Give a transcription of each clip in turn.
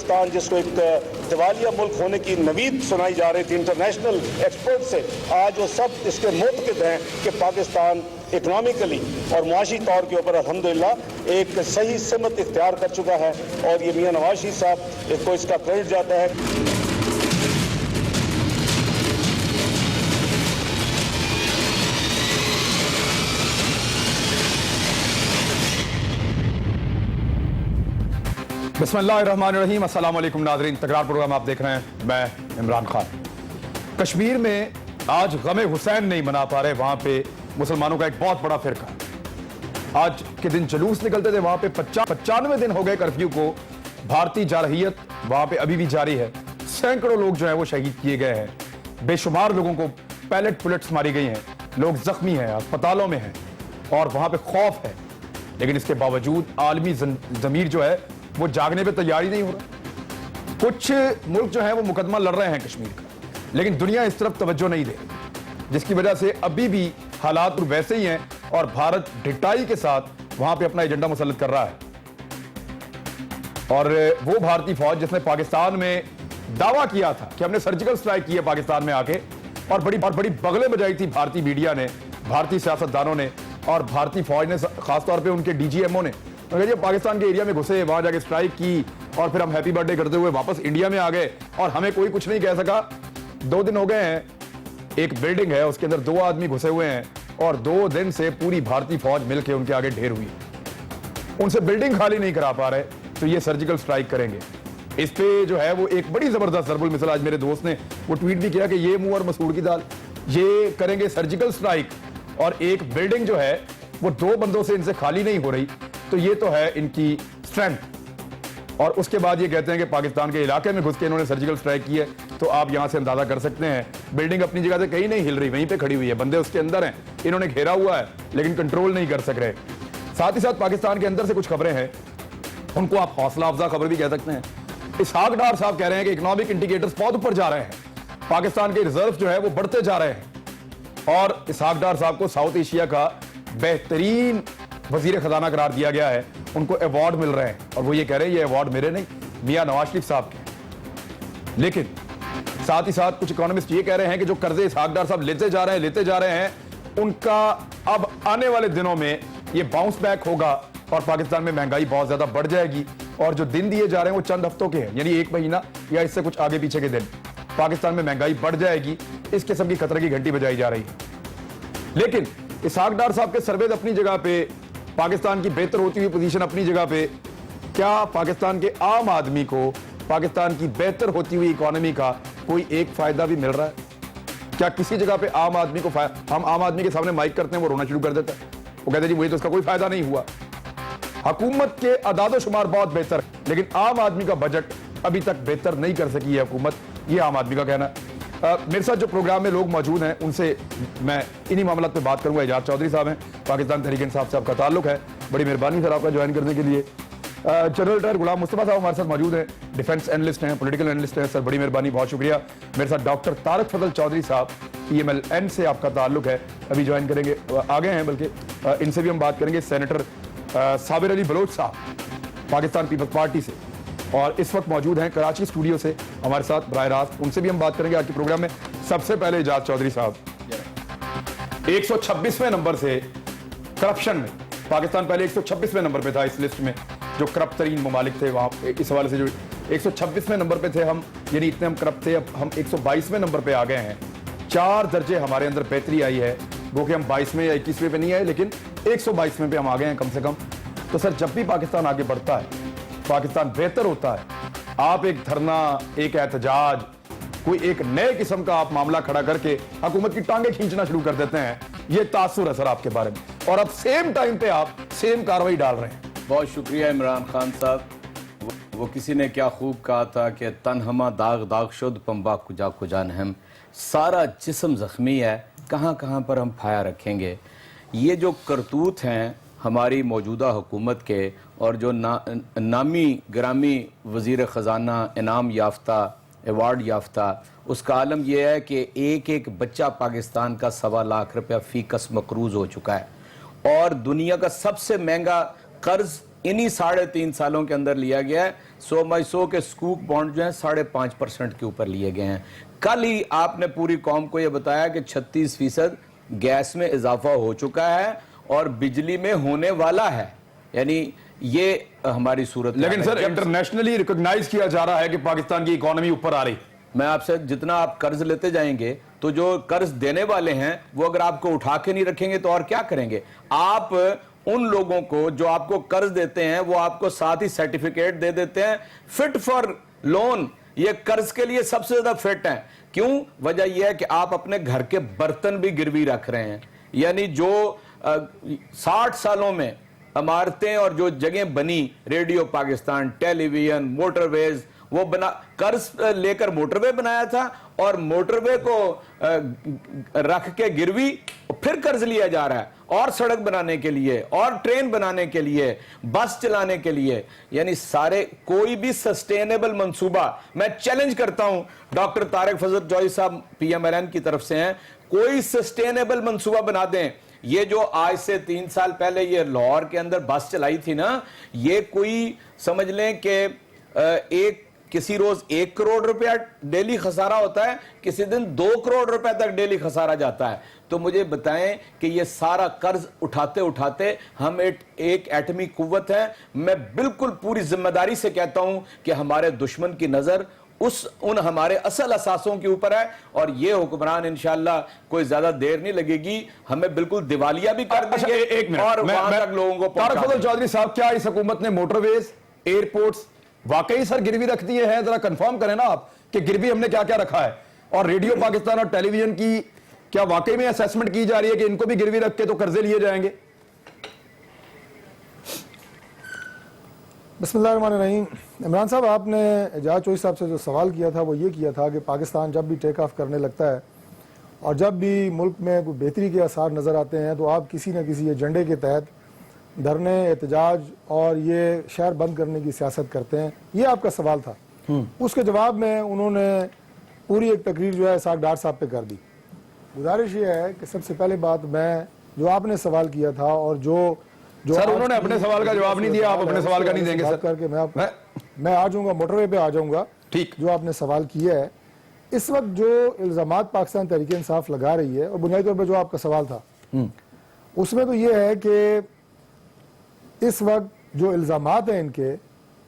पाकिस्तान जिसको एक दिवालिया मुल्क होने की नवीद सुनाई जा रही थी इंटरनेशनल एक्सपर्ट से, आज वो सब इसके मुतक़िद हैं कि पाकिस्तान इकनॉमिकली और मुआशी तौर के ऊपर अल्हम्दुलिल्लाह एक सही सिमत इख्तियार कर चुका है, और ये मियां नवाज शरीफ साहब को इसका क्रेडिट जाता है। बिस्मिल्लाहिर्रहमानिर्रहीम, अस्सलाम वालेकुम नाज़रीन। तकरार प्रोग्राम आप देख रहे हैं, मैं इमरान खान। कश्मीर में आज गमे हुसैन नहीं मना पा रहे वहां पे मुसलमानों का एक बहुत बड़ा फिरका। आज के दिन जुलूस निकलते थे, वहां पे 95 दिन हो गए कर्फ्यू को। भारतीय जारहियत वहां पे अभी भी जारी है। सैकड़ों लोग जो है वो शहीद किए गए हैं, बेशुमार लोगों को पैलेट बुलेट्स मारी गई हैं, लोग जख्मी हैं, अस्पतालों में हैं, और वहां पे खौफ है। लेकिन इसके बावजूद आलमी ज़मीर जो है वो जागने पे तैयारी नहीं हो रहा। कुछ मुल्क जो है वो मुकदमा लड़ रहे हैं कश्मीर का, लेकिन दुनिया इस तरफ तवज्जो नहीं दे रही, जिसकी वजह से अभी भी हालात वैसे ही हैं और भारत ढिठाई के साथ वहां पे अपना एजेंडा मुसल्लत कर रहा है। और वो भारतीय फौज जिसने पाकिस्तान में दावा किया था कि हमने सर्जिकल स्ट्राइक की है पाकिस्तान में आके, और बड़ी बगलें बजाई थी भारतीय मीडिया ने, भारतीय सियासतदानों ने और भारतीय फौज ने, खासतौर पर उनके DGMO ने। पाकिस्तान के एरिया में घुसे, वहां जाके स्ट्राइक की और फिर हम हैप्पी बर्थडे करते हुए वापस इंडिया में आ गए और हमें कोई कुछ नहीं कह सका। 2 दिन हो गए हैं, एक बिल्डिंग है उसके अंदर 2 आदमी घुसे हुए हैं और 2 दिन से पूरी भारतीय फौज मिलकर उनके आगे ढेर हुई, उनसे बिल्डिंग खाली नहीं करा पा रहे, तो ये सर्जिकल स्ट्राइक करेंगे। इस पे जो है वो एक बड़ी जबरदस्त ज़रबुल मिसल आज मेरे दोस्त ने वो ट्वीट भी किया कि ये मुंह और मसूर की दाल, ये करेंगे सर्जिकल स्ट्राइक और एक बिल्डिंग जो है वो 2 बंदों से इनसे खाली नहीं हो रही, तो ये तो है इनकी स्ट्रेंथ। और उसके बाद ये कहते हैं कि पाकिस्तान के इलाके में घुस के इन्होंने सर्जिकल स्ट्राइक की है, तो आप यहां से अंदाजा कर सकते हैं बिल्डिंग अपनी जगह से कहीं नहीं हिल रही, वहीं पे खड़ी हुई है, बंदे उसके अंदर हैं, इन्होंने घेरा हुआ है लेकिन कंट्रोल नहीं कर सक रहे। साथ ही साथ पाकिस्तान के अंदर से कुछ खबरें हैं, उनको आप हौसला अफजा खबर भी कह सकते हैं। इसहाक डार साहब कह रहे हैं कि इकोनॉमिक इंडिकेटर्स बहुत ऊपर जा रहे हैं, पाकिस्तान के रिजर्व जो है वो बढ़ते जा रहे हैं, और इसहाक डार साहब को साउथ एशिया का बेहतरीन वजीर खजाना करार दिया गया है, उनको अवार्ड मिल रहे हैं, और वो ये कह रहे हैं ये अवार्ड मेरे नहीं, मियां नवाज शरीफ साहब के। लेकिन साथ ही साथ कुछ इकोनॉमिस्ट ये कह रहे हैं कि जो कर्जे इसहाक डार साहब लेते जा रहे हैं उनका अब आने वाले दिनों में ये बाउंस बैक होगा और पाकिस्तान में महंगाई बहुत ज्यादा बढ़ जाएगी, और जो दिन दिए जा रहे हैं वो चंद हफ्तों के हैं, यानी 1 महीना या इससे कुछ आगे पीछे के दिन, पाकिस्तान में महंगाई बढ़ जाएगी, इस किस्म की खतरे की घंटी बजाई जा रही है। लेकिन इसहाक डार साहब के सर्वेद अपनी जगह पे, पाकिस्तान की बेहतर होती हुई पोजीशन अपनी जगह पे, क्या पाकिस्तान के आम आदमी को पाकिस्तान की बेहतर होती हुई इकोनॉमी का कोई एक फायदा भी मिल रहा है? क्या किसी जगह पे आम आदमी को हम आम आदमी के सामने माइक करते हैं, वो रोना शुरू कर देता है, वो कहते हैं जी मुझे तो इसका कोई फायदा नहीं हुआ। हुकूमत के अदादो शुमार बहुत बेहतर, लेकिन आम आदमी का बजट अभी तक बेहतर नहीं कर सकी है हुकूमत, ये आम आदमी का कहना। मेरे साथ जो प्रोग्राम में लोग मौजूद हैं उनसे मैं इन्हीं मामलों पे बात करूंगा। एजाज चौधरी साहब हैं, पाकिस्तान तहरीक इंसाफ से आपका ताल्लुक है, बड़ी मेहरबानी सर आपका ज्वाइन करने के लिए। जनरल रिटायर गुलाम मुस्तफा साहब हमारे साथ मौजूद हैं, डिफेंस एनालिस्ट हैं, पॉलिटिकल एनालिस्ट हैं, सर बड़ी मेहरबानी, बहुत शुक्रिया। मेरे साथ डॉक्टर तारक फजल चौधरी साहब, PMLN से आपका ताल्लुक है, अभी ज्वाइन करेंगे, आ गए हैं बल्कि, इनसे भी हम बात करेंगे। सेनेटर साबिर अली बलोच साहब पाकिस्तान पीपल्स पार्टी से, और इस वक्त मौजूद हैं कराची स्टूडियो से हमारे साथ बराह रास्त, उनसे भी हम बात करेंगे आज के प्रोग्राम में। सबसे पहले एजाज चौधरी साहब, 126वें नंबर से करप्शन में पाकिस्तान पहले 126वें नंबर पे था इस लिस्ट में, जो करप्ट तरीन ममालिक थे वहां, इस हवाले से जो 126वें नंबर पे थे हम, यानी इतने हम करप्ट थे, अब हम 122वें नंबर पे आ गए हैं। 4 दर्जे हमारे अंदर बेहतरी आई है, वो कि हम 22वें या 21वें पे नहीं आए, लेकिन 122वें पे हम आ गए हैं कम से कम। तो सर जब भी पाकिस्तान आगे बढ़ता है, पाकिस्तान बेहतर होता है, आप एक धरना, एक एहतजाज, कोई एक नए किस्म का आप मामला खड़ा करके हुकूमत की टांगे खींचना शुरू कर देते हैं, ये तासुर है सर आपके बारे में, और अब सेम टाइम पे आप सेम कार्रवाई डाल रहे हैं। बहुत शुक्रिया इमरान खान साहब। वो किसी ने क्या खूब कहा था कि तन हमा दाग दाग शुद्ध पंबा कुजा कुजान हम, सारा जिस्म जख्मी है, कहाँ कहाँ पर हम फाया रखेंगे। ये जो करतूत हैं हमारी मौजूदा हुकूमत के, और जो नामी ग्रामी वज़ीर ख़जाना, इनाम याफ्ता, अवार्ड याफ्ता, उसका आलम यह है कि एक एक बच्चा पाकिस्तान का 1.25 लाख रुपया फ़ीकस मकरूज़ हो चुका है, और दुनिया का सबसे महंगा कर्ज इन्हीं 3.5 सालों के अंदर लिया गया है, 100 बाई 100 के स्कूप बॉन्ड जो हैं 5.5% के ऊपर लिए गए हैं। कल ही आपने पूरी कौम को यह बताया कि 36% गैस में इजाफा हो चुका है और बिजली में होने वाला है, यानी ये हमारी सूरत। लेकिन सर इंटरनेशनली रिकॉग्नाइज किया जा रहा है कि पाकिस्तान की इकोनॉमी ऊपर आ रही। मैं आपसे, जितना आप कर्ज लेते जाएंगे तो जो कर्ज देने वाले हैं वो अगर आपको उठा के नहीं रखेंगे तो और क्या करेंगे। आप उन लोगों को जो आपको कर्ज देते हैं वो आपको साथ ही सर्टिफिकेट दे देते हैं फिट फॉर लोन, ये कर्ज के लिए सबसे ज्यादा फिट है। क्यों? वजह यह है कि आप अपने घर के बर्तन भी गिरवी रख रहे हैं, यानी जो 60 सालों में इमारतें और जो जगह बनी, रेडियो पाकिस्तान, टेलीविजन, मोटरवेज, वो बना, कर्ज लेकर मोटरवे बनाया था और मोटरवे को रख के गिरवी फिर कर्ज लिया जा रहा है, और सड़क बनाने के लिए, और ट्रेन बनाने के लिए, बस चलाने के लिए, यानी सारे कोई भी सस्टेनेबल मंसूबा। मैं चैलेंज करता हूं, डॉक्टर तारिक फजल चौधरी साहब PMLN की तरफ से हैं, कोई सस्टेनेबल मंसूबा बना दें। ये जो आज से 3 साल पहले ये लाहौर के अंदर बस चलाई थी ना, ये कोई समझ लें कि किसी रोज 1 करोड़ रुपया डेली खसारा होता है, किसी दिन 2 करोड़ रुपए तक डेली खसारा जाता है। तो मुझे बताएं कि ये सारा कर्ज उठाते उठाते हम एक एटमी कुव्वत है। मैं बिल्कुल पूरी जिम्मेदारी से कहता हूं कि हमारे दुश्मन की नजर उन हमारे असल असासों के ऊपर है, और ये हुक्मरान इंशाअल्लाह कोई ज्यादा देर नहीं लगेगी हमें बिल्कुल दिवालिया भी कर देंगे। एक मिनट, और वहां तक लोगों को तारिक फजल चौधरी साहब, क्या इस हुकूमत ने मोटरवेज, एयरपोर्ट्स वाकई सर गिरवी रख दिए हैं? जरा कंफर्म करें ना आप कि गिरवी हमने क्या क्या रखा है। और रेडियो पाकिस्तान और टेलीविजन की क्या वाकई में असेसमेंट की जा रही है कि इनको भी गिरवी रख के तो कर्जे लिए जाएंगे? बिस्मिल्लाहिर्रहमानिर्रहीम। इमरान साहब, आपने एजाज चौधरी साहब से जो सवाल किया था वो ये किया था कि पाकिस्तान जब भी टेक ऑफ करने लगता है और जब भी मुल्क में कोई बेहतरी के आसार नज़र आते हैं तो आप किसी न किसी एजेंडे के तहत धरने, एहतजाज और ये शहर बंद करने की सियासत करते हैं। ये आपका सवाल था। उसके जवाब में उन्होंने पूरी एक तकरीर जो है साग डार साहब पे कर दी। गुजारिश ये है कि सबसे पहले बात, मैं जो आपने सवाल किया था और जो सर उन्होंने अपने सवाल का जवाब नहीं दिया, आप अपने सवाल का नहीं देंगे सर? करके मैं आ जाऊंगा, मोटरवे पे आ जाऊंगा। ठीक, जो आपने सवाल किया है, इस वक्त जो इल्जामात पाकिस्तान तहरीक इंसाफ लगा रही है, और बुनियादी तौर पर जो आपका सवाल था उसमें तो ये है कि इस वक्त जो इल्जामात हैं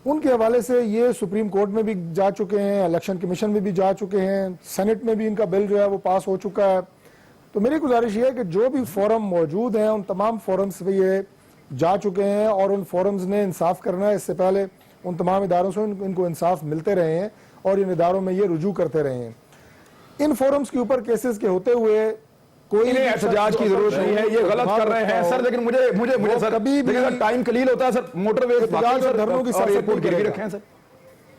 उनके हवाले से ये सुप्रीम कोर्ट में भी जा चुके हैं, इलेक्शन कमीशन में भी जा चुके हैं, सेनेट में भी इनका बिल जो है वो पास हो चुका है। तो मेरी गुजारिश ये है कि जो भी फोरम मौजूद हैं उन तमाम फोरम्स पे ये जा चुके हैं और उन फोरम्स ने इंसाफ करना है। इससे पहले उन तमाम इदारों से इनको इंसाफ मिलते रहे हैं और इन इदारों में ये रुजू करते रहे हैं। इन फोरम्स के ऊपर केसेस के होते हुए कोई एहतजाज की जरूरत नहीं है, ये गलत कर रहे हैं सर। लेकिन मुझे सर कभी भी टाइम कलील होता है सर। मोटरवे धरनों की एयरपोर्ट गिरवी रखे हैं सर?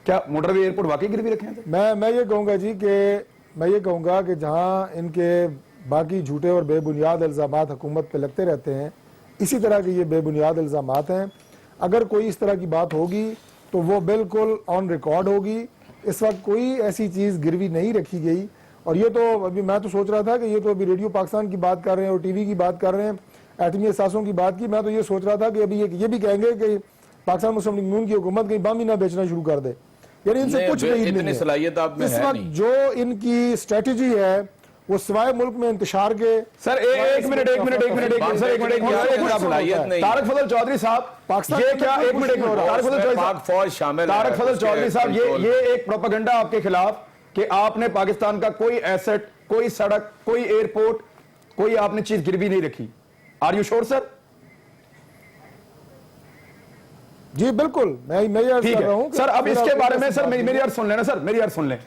क्या मोटरवे एयरपोर्ट वाकई गिरवी रखे हैं सर? मैं ये कहूंगा जी कि मैं ये कहूंगा कि जहां इनके बाकी झूठे और बेबुनियाद इल्जामात हुकूमत पे लगते रहते हैं, इसी तरह के ये बेबुनियाद इल्जामात हैं। अगर कोई इस तरह की बात होगी तो वो बिल्कुल ऑन रिकॉर्ड होगी। इस वक्त कोई ऐसी चीज गिरवी नहीं रखी गई। और ये तो अभी मैं तो सोच रहा था कि ये तो अभी रेडियो पाकिस्तान की बात कर रहे हैं और टीवी की बात कर रहे हैं, एटमी असासों की बात की। मैं तो ये सोच रहा था कि अभी ये भी कहेंगे कि पाकिस्तान मुस्लिम लीग नून की हुकूमत कहीं बम ही ना बेचना शुरू कर दे। यानी इनसे कुछ नहीं है। इस वक्त जो इनकी स्ट्रेटेजी है वो सिवाय मुल्क में इंतशार के। सर एक मिनट तारिक फजल चौधरी साहब, ये क्या, एक मिनट तारिक फजल चौधरी साहब, ये एक प्रोपेगेंडा आपके खिलाफ कि आपने पाकिस्तान का कोई एसेट, कोई सड़क, कोई एयरपोर्ट, कोई आपने चीज गिरवी नहीं रखी। Are you sure sir? जी बिल्कुल, मैं अर्ज कर रहा हूं सर। अब इसके बारे में सर मेरी अर्ज सुन लेना सर, मेरी अर्ज सुन लें।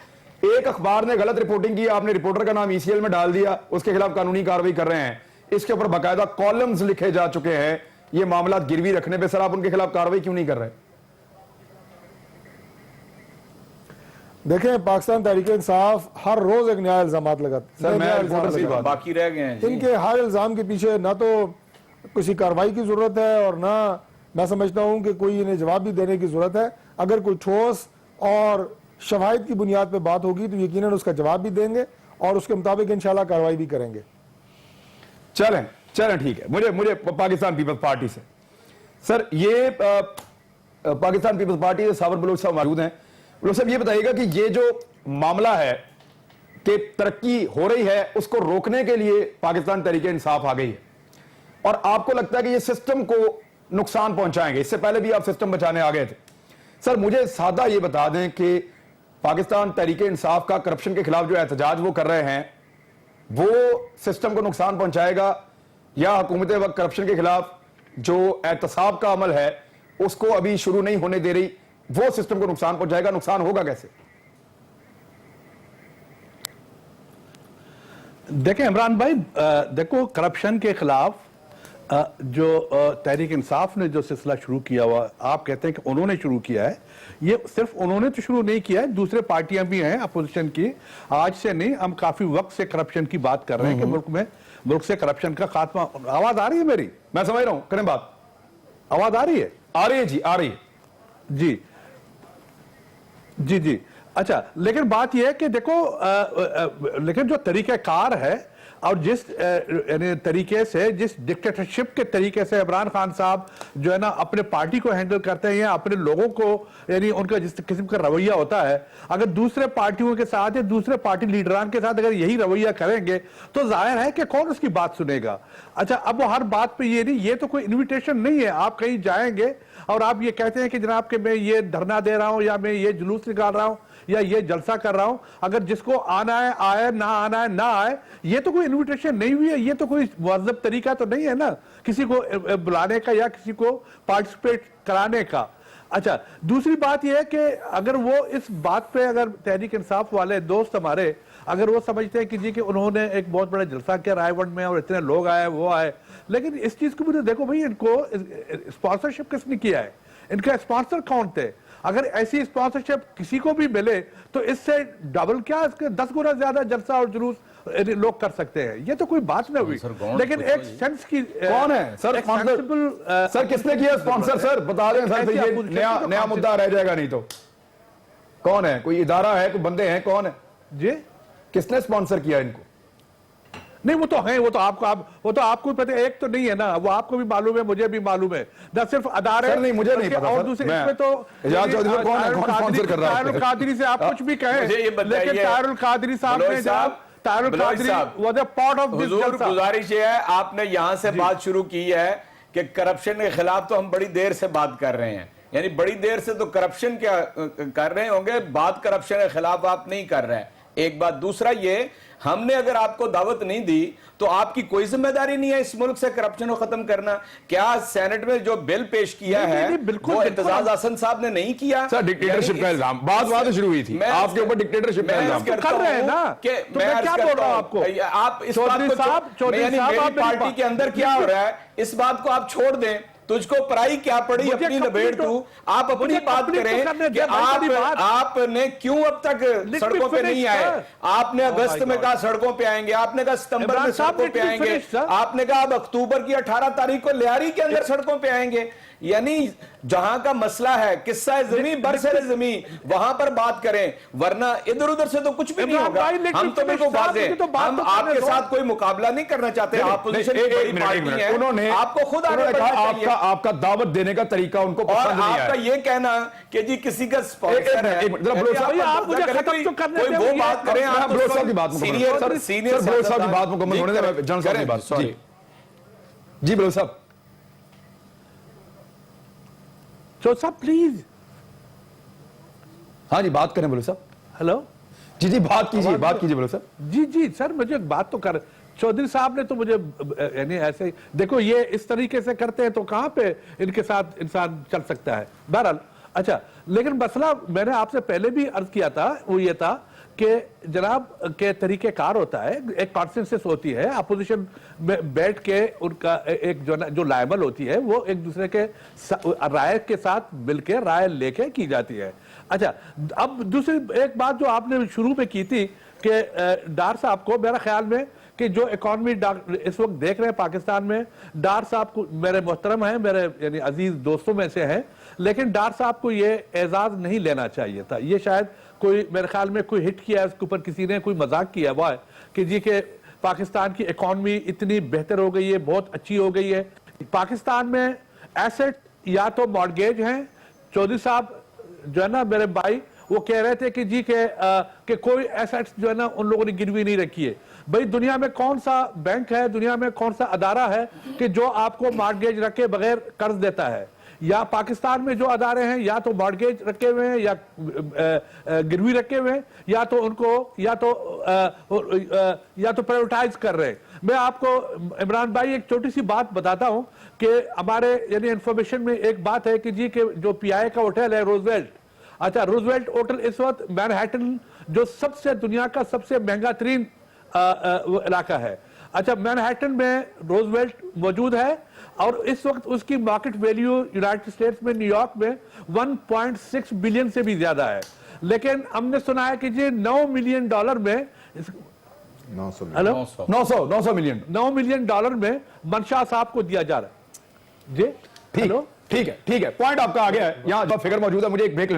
एक अखबार ने गलत रिपोर्टिंग की, आपने रिपोर्टर का नाम ECL में डाल दिया, उसके खिलाफ कानूनी कार्रवाई कर रहे हैं। इसके ऊपर बाकायदा कॉलम्स लिखे जा चुके हैं ये मामला गिरवी रखने पे। सर आप उनके खिलाफ कार्रवाई क्यों नहीं कर रहे? देखें, पाकिस्तान तहरीक इंसाफ हर रोज एक नया इल्जामात लगाते हैं। बाकी रह गए हैं इनके हर इल्जाम के पीछे ना तो किसी कार्रवाई की जरूरत है और ना मैं समझता हूं कि कोई इन्हें जवाब भी देने की जरूरत है। अगर कोई ठोस और शवाहिद की बुनियाद पर बात होगी तो यकीनन उसका जवाब भी देंगे और उसके मुताबिक इंशाल्लाह कार्रवाई भी करेंगे। चलें ठीक है। मुझे पाकिस्तान पीपल्स पार्टी से सर, ये पाकिस्तान पीपल्स पार्टी से साबर बलोच साहब मौजूद हैं। बलोच साहब, ये बताइएगा कि ये जो मामला है कि तरक्की हो रही है, उसको रोकने के लिए पाकिस्तान तहरीक इंसाफ आ गई है, और आपको लगता है कि ये सिस्टम को नुकसान पहुंचाएंगे। इससे पहले भी आप सिस्टम बचाने आ गए थे। सर, मुझे सादा ये बता दें कि पाकिस्तान तहरीक इंसाफ का करप्शन के खिलाफ जो एहतजाज वो कर रहे हैं, वो सिस्टम को नुकसान पहुंचाएगा, या हुकूमत वक्त करप्शन के खिलाफ जो एहतसाब का अमल है उसको अभी शुरू नहीं होने दे रही, वो सिस्टम को नुकसान पहुंचाएगा? नुकसान होगा कैसे? देखें इमरान भाई, देखो करप्शन के खिलाफ जो तहरीक इंसाफ ने जो सिलसिला शुरू किया हुआ, आप कहते हैं कि उन्होंने शुरू किया है, ये सिर्फ उन्होंने तो शुरू नहीं किया है, दूसरे पार्टियां भी हैं अपोजिशन की। आज से नहीं, हम काफी वक्त से करप्शन की बात कर रहे हैं कि मुल्क से करप्शन का खात्मा। आवाज आ रही है मेरी? मैं समझ रहा हूं, करें बात। आवाज आ रही है? आ रही है जी, आ रही है जी जी जी। अच्छा, लेकिन बात यह है कि देखो, लेकिन जो तरीक़ाकार है और जिस यानी तरीके से, जिस डिक्टेटरशिप के तरीके से इमरान खान साहब जो है ना अपने पार्टी को हैंडल करते हैं या अपने लोगों को, यानी उनका जिस किस्म का रवैया होता है, अगर दूसरे पार्टियों के साथ या दूसरे पार्टी लीडरान के साथ अगर यही रवैया करेंगे तो जाहिर है कि कौन उसकी बात सुनेगा। अच्छा, अब वो हर बात पे ये नहीं, ये तो कोई इन्विटेशन नहीं है। आप कहीं जाएंगे और आप ये कहते हैं कि जनाब कि मैं ये धरना दे रहा हूं या मैं ये जुलूस निकाल रहा हूं या ये जलसा कर रहा हूं, अगर जिसको आना है आए, ना आना है ना आए, ये तो कोई इन्विटेशन नहीं हुई है, ये तो कोई मुअज़्ज़ब तरीका तो नहीं है ना किसी को बुलाने का या किसी को पार्टिसिपेट कराने का। अच्छा, दूसरी बात यह है कि अगर वो इस बात पे, अगर तहरीक इंसाफ वाले दोस्त हमारे, अगर वो समझते हैं कि जी कि उन्होंने एक बहुत बड़ा जलसा किया रायवंड में और इतने लोग आए, वो आए, लेकिन इस चीज को भी तो देखो भाई, इनको स्पॉन्सरशिप किसने किया है, इनका स्पॉन्सर कौन थे? अगर ऐसी स्पॉन्सरशिप किसी को भी मिले तो इससे डबल क्या, इसके 10 गुना ज्यादा जलसा और जुलूस लोग कर सकते हैं। ये तो कोई बात ना हुई, लेकिन एक सेंस की कौन है सर स्पॉन्सर? सर किसने किया स्पॉन्सर? सर बता दें सर, ये नया मुद्दा रह जाएगा नहीं तो। कौन है? कोई इदारा है, कोई बंदे हैं, कौन है जी? किसने स्पॉन्सर किया इनको? नहीं, वो तो है, वो तो आपको भी पता है। एक तो नहीं है ना, वो आपको भी मालूम है, मुझे भी मालूम है ना, सिर्फ अदारे। नहीं, मुझे नहीं पता। और दूसरे इसमें तो स्पॉन्सर कर रहा है? तारुल कादरी से आप कुछ भी कहें, लेकिन तारुल कादरी साहब ने जब गुजारिश है, आपने यहां से बात शुरू की है कि करप्शन के खिलाफ तो हम बड़ी देर से बात कर रहे हैं, यानी बड़ी देर से तो करप्शन क्या कर रहे होंगे, बात करप्शन के खिलाफ आप नहीं कर रहे हैं। एक बात। दूसरा ये, हमने अगर आपको दावत नहीं दी तो आपकी कोई जिम्मेदारी नहीं है इस मुल्क से करप्शन को खत्म करना। क्या सेनेट में जो बिल पेश किया है वो इत्तेजाज हसन साहब ने नहीं किया? सर, डिक्टेटरशिप का इल्जाम बात शुरू हुई थी आपके ऊपर, डिक्टेटरशिप का इल्जाम कर रहे हैं ना, कि मैं क्या बोल रहा हूं आपको, आप इस बात को, मेरी पार्टी के अंदर क्या हो रहा है इस बात को आप छोड़ दें। तुझको पराई क्या पड़ी, अपनी लपेट तू। आप अपनी बात करें कि आपने क्यों अब तक सड़कों पे नहीं आए। आपने अगस्त में कहा सड़कों पे आएंगे, आपने कहा सितंबर में सड़कों पे आएंगे, आपने कहा अब अक्टूबर की 18 तारीख को लियारी के अंदर सड़कों पे आएंगे। यानी जहां का मसला है, किस्सा जमीन बरसरे जमीन, वहां पर बात करें, वरना इधर उधर से तो कुछ भी नहीं होगा। हम तो बिल्कुल वाज़ेह, हम आपके साथ कोई मुकाबला नहीं करना चाहते। अपोजिशन की बड़ी पार्टी है, उन्होंने आपको खुद आपका दावत देने का तरीका उनको पसंद नहीं आया। आपका ये कहना कि जी किसी का स्पॉन्सर है, आप मुझे खत्म तो करने कोई वो बात करें। आप बलोच साहब की बात सीनियर बलोच साहब की बात मुकम्मल होने दें, जनरल साहब की बात। जी बलोच साहब। तो साहब प्लीज। हाँ जी, बात करें बलोच साहब। हेलो जी बात कीजिए बलोच साहब। जी सर, मुझे बात तो कर, चौधरी साहब ने तो मुझे यानी ऐसे, देखो ये इस तरीके से करते हैं तो कहां पे इनके साथ इंसान चल सकता है। बहरहाल, अच्छा, लेकिन मसला मैंने आपसे पहले भी अर्ज किया था, वो ये था कि जनाब के तरीक़ेकार होता है, एक कॉन्सेंसस होती है, अपोजिशन में बैठ के उनका एक जो लायबल होती है वो एक दूसरे के राय के साथ मिलकर राय लेके की जाती है। अच्छा, अब दूसरी एक बात जो आपने शुरू में की थी कि डार साहब को, मेरा ख्याल में कि जो इकॉनमी इस वक्त देख रहे हैं पाकिस्तान में, डार साहब को मेरे मोहतरम हैं, मेरे यानी अजीज दोस्तों में से हैं, लेकिन डार साहब को ये एजाज नहीं लेना चाहिए था। ये शायद कोई, मेरे ख्याल में कोई हिट किया है उसके ऊपर, किसी ने कोई मजाक किया हुआ है कि जी के पाकिस्तान की इकॉनमी इतनी बेहतर हो गई है, बहुत अच्छी हो गई है। पाकिस्तान में एसेट या तो मॉर्गेज हैं, चौधरी साहब जो है ना मेरे भाई वो कह रहे थे कि जी कि कोई एसेट्स जो है ना उन लोगों ने गिरवी नहीं रखी है। भाई दुनिया में कौन सा बैंक है, दुनिया में कौन सा अदारा है कि जो आपको मॉर्गेज रखे बगैर कर्ज देता है? या पाकिस्तान में जो अदारे हैं या तो मॉर्गेज रखे हुए हैं या गिरवी रखे हुए हैं या तो उनको या तो प्राइवेटाइज कर रहे हैं। मैं आपको इमरान भाई एक छोटी सी बात बताता हूं कि हमारे यानी इंफॉर्मेशन में एक बात है कि जी के जो पीआई का होटल है रूजवेल्ट, अच्छा रूजवेल्ट होटल इस वक्त मैनहट्टन जो सबसे दुनिया का सबसे महंगा तरीन इलाका है, अच्छा मैनहट्टन में रोजवेल्ट मौजूद है और इस वक्त उसकी मार्केट वैल्यू यूनाइटेड स्टेट्स में न्यूयॉर्क में 1.6 बिलियन से भी ज्यादा है। लेकिन हमने सुना है कि जी $9 मिलियन में 900 मिलियन $9 मिलियन में मंशा साहब को दिया जा रहा है जी। ठीक है पॉइंट आपका आ गया है, यहाँ फिगर मौजूद है। मुझे एक ब्रेक